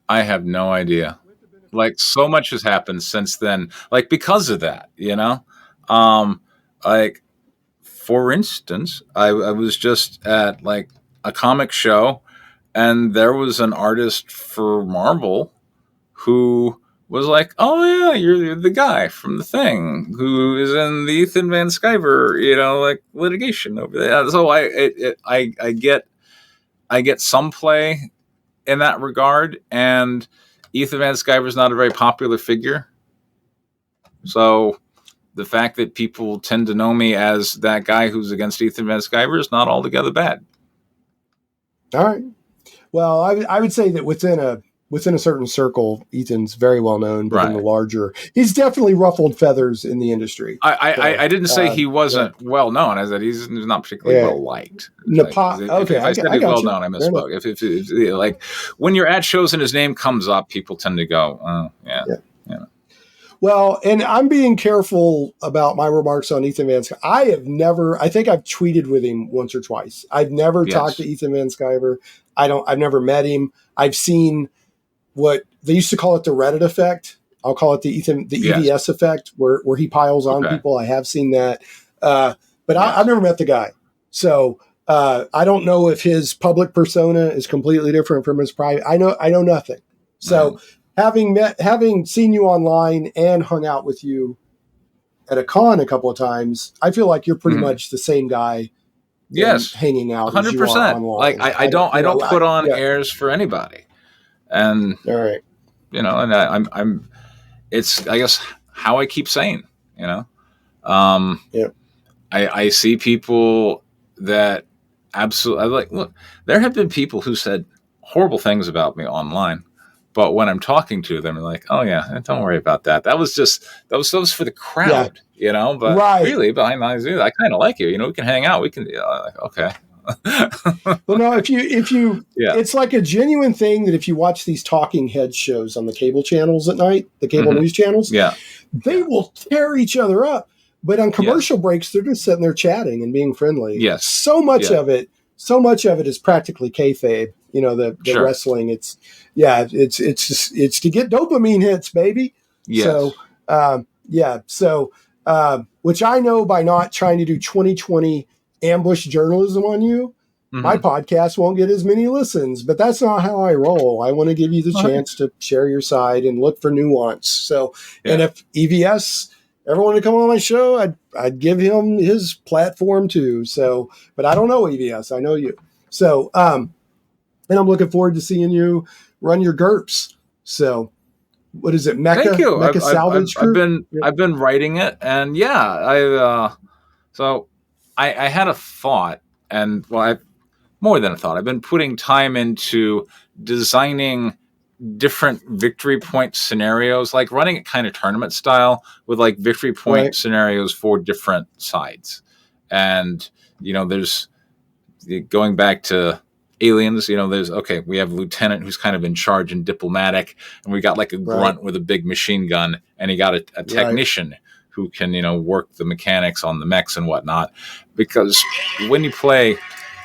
I have no idea. Like, so much has happened since then, like, because of that, you know? Like, for instance, I was just at, like, a comic show, and there was an artist for Marvel who was like, oh, yeah, you're the guy from The Thing who is in the Ethan Van Sciver, you know, like, litigation over there. So I get some play in that regard, and Ethan Van Sciver is not a very popular figure. So the fact that people tend to know me as that guy who's against Ethan Van Sciver is not altogether bad. All right. Well, I would say that within a certain circle, Ethan's very well known, but in the larger, he's definitely ruffled feathers in the industry. I didn't say he wasn't well known. I said he's not particularly well liked. If I said he's well known, I misspoke. If like when you're at shows and his name comes up, people tend to go, oh, yeah. Well, and I'm being careful about my remarks on Ethan Van Sciver. I think I've tweeted with him once or twice. I've never talked to Ethan Van Sciver. I've never met him. I've seen what they used to call it the Reddit effect. I'll call it the EVS effect, where he piles on people. I have seen that. But I've never met the guy. So I don't know if his public persona is completely different from his private. I know nothing. So having seen you online and hung out with you at a con a couple of times, I feel like you're pretty much the same guy. Yes, hanging out 100%. Like I don't put on airs for anybody, and all right, you know, and I'm it's I guess how I keep sane, you know. I see people that absolutely like. Look, there have been people who said horrible things about me online. But when I'm talking to them, they're like, "Oh yeah, don't worry about that. That was for the crowd, you know." But really, behind the eyes, I kind of like you. You know, we can hang out. We can, like, okay. Well, no, if you, it's like a genuine thing that if you watch these talking head shows on the cable channels at night, the cable news channels, they will tear each other up. But on commercial breaks, they're just sitting there chatting and being friendly. Yes, so much of it is practically kayfabe. You know, the wrestling. It's to get dopamine hits, baby. Yes. So, which I know by not trying to do 2020 ambush journalism on you, my podcast won't get as many listens, but that's not how I roll. I want to give you the chance to share your side and look for nuance. So, and if EVS ever wanted to come on my show, I'd give him his platform too. So, but I don't know EVS. I know you. So, and I'm looking forward to seeing you run your GURPS. So, what is it, Mecca? Thank you. Mecca Salvage Group? I've been writing it, and so I had a thought, and more than a thought. I've been putting time into designing different victory point scenarios, like running it kind of tournament style with like victory point scenarios for different sides. And you know, there's going back to Aliens, you know, we have a lieutenant who's kind of in charge and diplomatic, and we got like a grunt with a big machine gun, and he got a technician who can, you know, work the mechanics on the mechs and whatnot. Because when you play,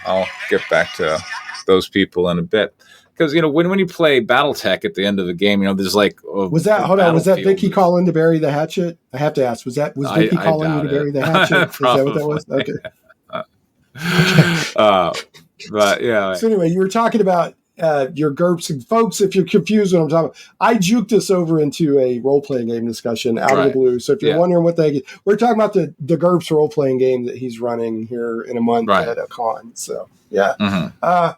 I'll get back to those people in a bit. Because, you know, when you play BattleTech at the end of the game, you know, there's like was that Vicky calling to bury the hatchet? I have to ask, was Vicky calling you to bury the hatchet? Is that what that was? Okay. But yeah. So anyway, you were talking about your GURPS, and folks, if you're confused what I'm talking about, I juked us over into a role-playing game discussion out of the blue. So if you're wondering what we're talking about the GURPS role-playing game that he's running here in a month at a con. So yeah. All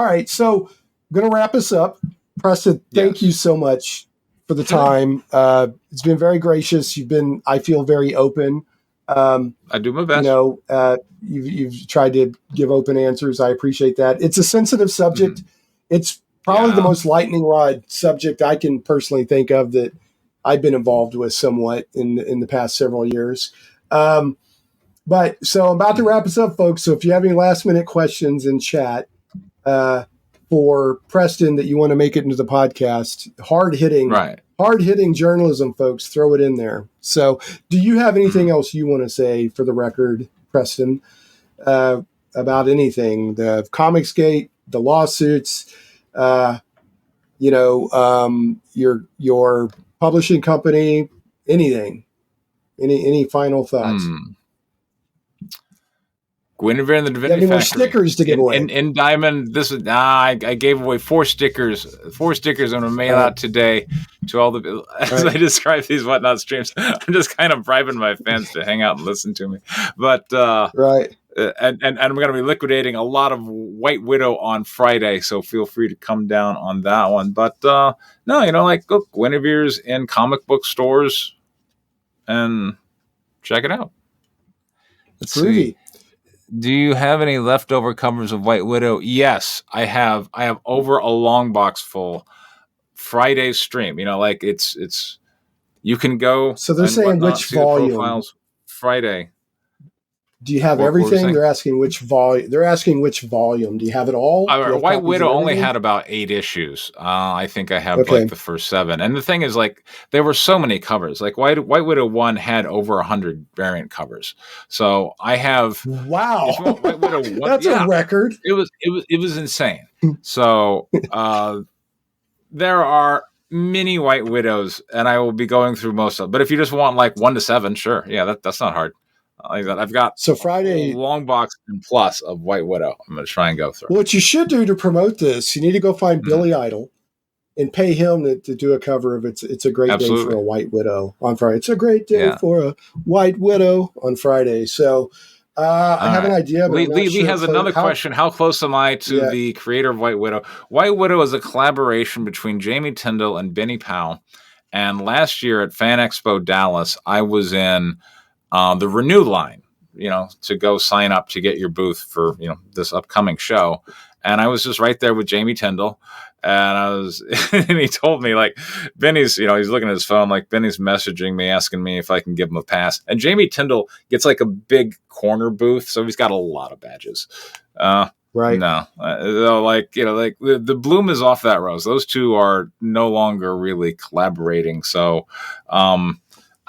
right. So I'm going to wrap us up. Preston, thank you so much for the time. It's been very gracious. You've been, I feel, very open. I do my best. You know, you've tried to give open answers. I appreciate that. It's a sensitive subject. It's probably the most lightning rod subject I can personally think of that I've been involved with somewhat in the past several years. But so I'm about to wrap us up, folks. So if you have any last minute questions in chat for Preston that you want to make it into the podcast, hard hitting journalism, folks, throw it in there. So do you have anything else you want to say for the record, Preston, about anything? The Comicsgate, the lawsuits, your publishing company, anything, any final thoughts? Guinevere and the Divinity Factory. Stickers to give away. In Diamond, I gave away 4 stickers. 4 stickers I'm going to mail out today to all the, as I describe these Whatnot streams. I'm just kind of bribing my fans to hang out and listen to me. But, and I'm going to be liquidating a lot of White Widow on Friday, so feel free to come down on that one. But, no, go Guinevere's in comic book stores and check it out. Let's see. Do you have any leftover covers of White Widow? Yes, I have. I have over a long box full. Friday's stream. It's you can go. So they're saying which volume? Profiles Friday. Do you have everything? They're asking which volume. They're asking which volume. Do you have it all? White Widow only had about 8 issues. I think I have the first 7. And the thing is, there were so many covers. Like White Widow 1 had over 100 variant covers. So I have. Wow, White Widow 1, that's a record. It was insane. So there are many White Widows, and I will be going through most of them. But if you just want 1 to 7, sure, that's not hard. I've got Friday a long box and plus of White Widow. I'm going to try and go through. What you should do to promote this, you need to go find Billy Idol and pay him to do a cover of It's a Great Day for a White Widow on Friday. It's a great day for a White Widow on Friday. So I have an idea. But Lee has another question. How close am I to the creator of White Widow? White Widow is a collaboration between Jamie Tyndall and Benny Powell. And last year at Fan Expo Dallas, I was in the Renew line, to go sign up to get your booth for, this upcoming show. And I was just right there with Jamie Tyndall. And and he told me Benny's, he's looking at his phone, Benny's messaging me, asking me if I can give him a pass. And Jamie Tyndall gets a big corner booth. So he's got a lot of badges. Right. No, the bloom is off that rose. Those two are no longer really collaborating. So,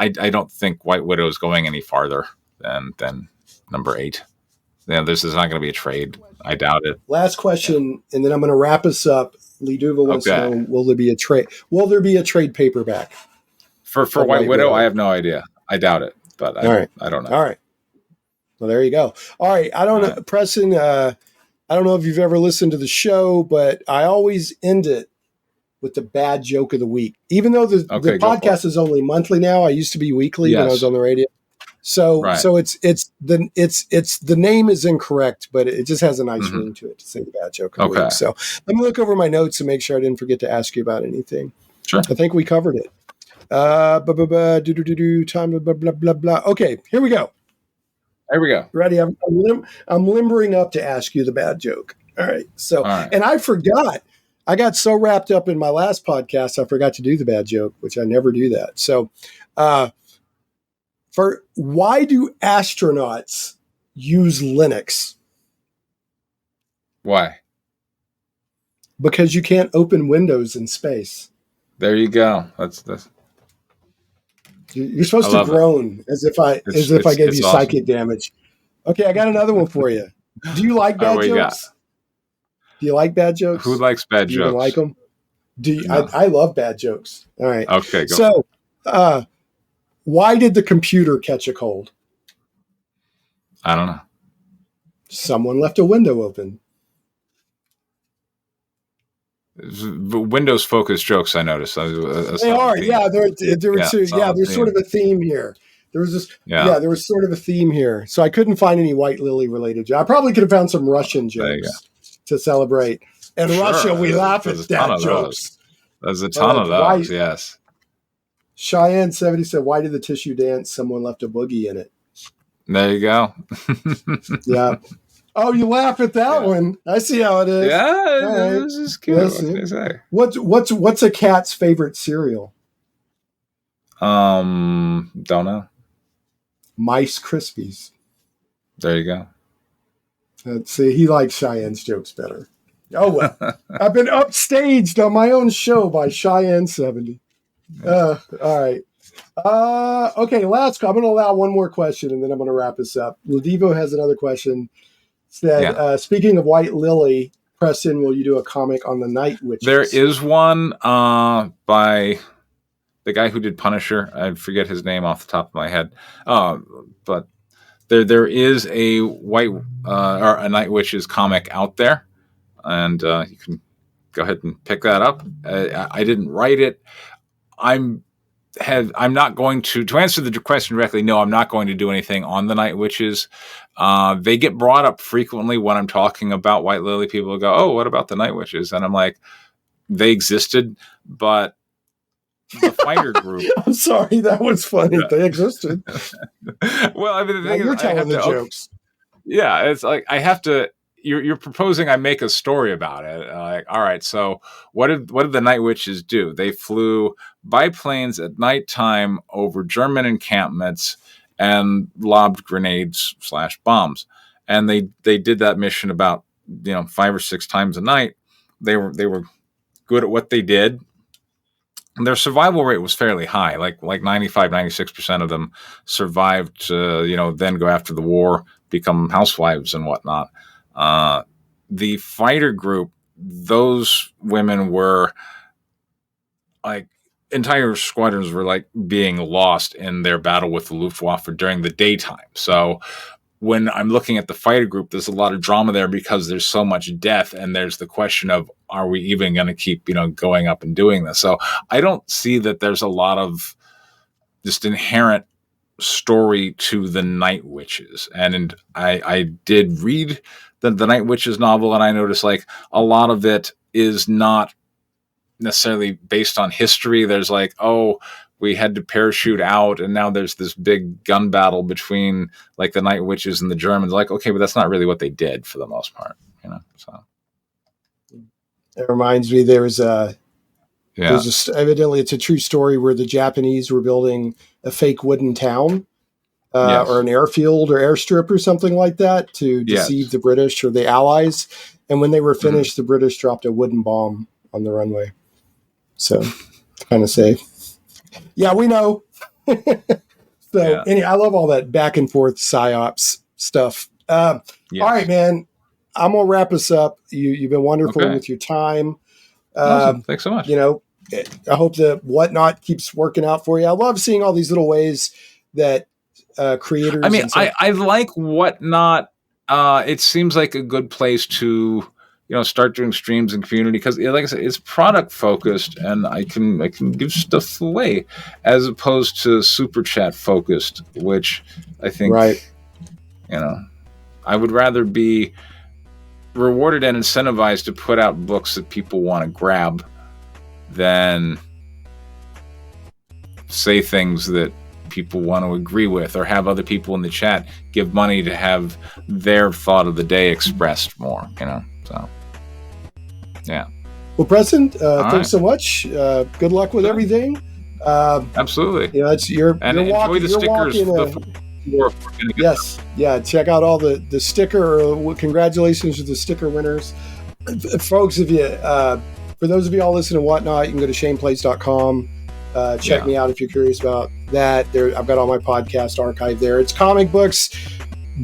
I don't think White Widow is going any farther than number 8. This is not going to be a trade. I doubt it. Last question, and then I'm going to wrap us up. Lee Duval wants to know, will there be a trade? Will there be a trade paperback for White Widow? I have no idea. I doubt it, but I don't know. All right. Well, there you go. All right. I don't know, Preston. I don't know if you've ever listened to the show, but I always end it with the bad joke of the week. Even though the podcast is only monthly now, I used to be weekly when I was on the radio. So it's the name is incorrect, but it just has a nice ring to it to say the bad joke of the week. So let me look over my notes and make sure I didn't forget to ask you about anything. Sure. I think we covered it. Time blah blah blah blah. Okay, here we go. There we go. Ready? I'm limbering up to ask you the bad joke. All right. So and I forgot. I got so wrapped up in my last podcast, I forgot to do the bad joke, which I never do that. So, why do astronauts use Linux? Why? Because you can't open windows in space. There you go. That's. You're supposed to groan as if I gave you psychic damage. Okay, I got another one for you. Do you like bad jokes? Do you like bad jokes? Who likes bad jokes? Do you like them? No. I love bad jokes. All right. Okay, go. So, why did the computer catch a cold? I don't know. Someone left a window open. Windows focused jokes. I noticed. They are, yeah. There's sort of a theme here. There was sort of a theme here. So I couldn't find any White Lily related jokes. I probably could have found some Russian jokes to celebrate. In Russia, we laugh at that jokes. There's a ton of those. Yes. Cheyenne 70 said, "Why did the tissue dance? Someone left a boogie in it." There you go. Yeah. Oh, you laugh at that one. I see how it is. Yeah, this is cute. What's a cat's favorite cereal? Don't know. Mice Krispies. There you go. Let's see, he likes Cheyenne's jokes better. Oh well. I've been upstaged on my own show by Cheyenne 70. All right. Okay, I'm going to allow one more question, and then I'm going to wrap this up. Ladivo has another question. Said, speaking of White Lily, Preston, will you do a comic on the Night Witches? There is one by the guy who did Punisher. I forget his name off the top of my head. But there is a or a Night Witches comic out there, and you can go ahead and pick that up. I didn't write it. I'm not going to answer the question directly. No, I'm not going to do anything on the Night Witches. They get brought up frequently when I'm talking about White Lily. People go, "Oh, what about the Night Witches?" And I'm like, they existed, but the fighter group. I'm sorry, that was funny. Yeah. They existed. Well, I mean, the thing you're telling the jokes. Yeah, it's like I have to. You're proposing I make a story about it. Like, all right, so what did the Night Witches do? They flew biplanes at nighttime over German encampments and lobbed grenades / bombs. And they did that mission about 5 or 6 times a night. They were good at what they did. And their survival rate was fairly high, like 95-96% of them survived to then go after the war, become housewives and whatnot. The fighter group, those women were like entire squadrons were like being lost in their battle with the Luftwaffe during the daytime. So when I'm looking at the fighter group, there's a lot of drama there because there's so much death, and there's the question of, are we even going to keep going up and doing this? So I don't see that there's a lot of just inherent story to the Night Witches. And I did read the Night Witches novel, and I noticed like a lot of it is not necessarily based on history. There's like, oh, we had to parachute out, and now there's this big gun battle between like the Night Witches and the Germans. Like, okay, but that's not really what they did for the most part, So it reminds me, evidently it's a true story where the Japanese were building a fake wooden town. Or an airfield or airstrip or something like that to deceive the British or the Allies. And when they were finished, the British dropped a wooden bomb on the runway. So it's kind of safe. Yeah, we know. Anyway, I love all that back and forth psyops stuff. All right, man. I'm going to wrap us up. You've been wonderful with your time. Awesome. Thanks so much. I hope the Whatnot keeps working out for you. I love seeing all these little ways that creators. I mean, I like Whatnot. It seems like a good place to, start doing streams and community because, like I said, it's product focused, and I can give stuff away as opposed to super chat focused, which I think, I would rather be rewarded and incentivized to put out books that people want to grab than say things that people want to agree with or have other people in the chat give money to have their thought of the day expressed more, so yeah. Well, Preston, thanks so much. Good luck with everything. Absolutely. You're enjoy the stickers. Yes. Yeah. Check out all the sticker. Congratulations to the sticker winners, folks. If you, for those of you all listening to Whatnot, you can go to shaneplays.com. Check me out if you're curious about that. I've got all my podcast archive there. It's comic books,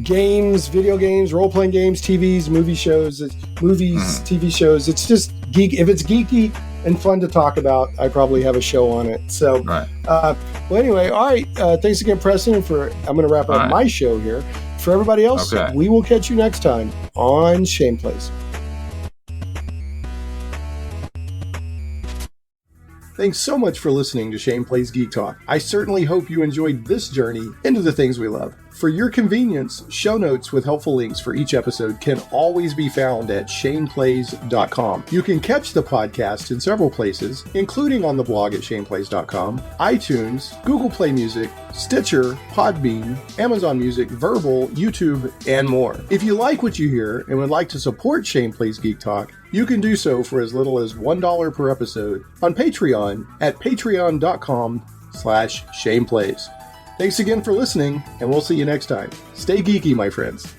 games, video games, role-playing games, TVs, movie shows, TV shows. It's just geek. If it's geeky and fun to talk about, I probably have a show on it. So, well, anyway, all right. Thanks again, Preston. I'm going to wrap up my show here. for everybody else, Okay. we will catch you next time on Shane Plays. Thanks so much for listening to Shane Plays Geek Talk. I certainly hope you enjoyed this journey into the things we love. For your convenience, show notes with helpful links for each episode can always be found at shaneplays.com. You can catch the podcast in several places, including on the blog at shaneplays.com, iTunes, Google Play Music, Stitcher, Podbean, Amazon Music, Verbal, YouTube, and more. If you like what you hear and would like to support Shane Plays Geek Talk, you can do so for as little as $1 per episode on Patreon at patreon.com/ShanePlays. Thanks again for listening, and we'll see you next time. Stay geeky, my friends.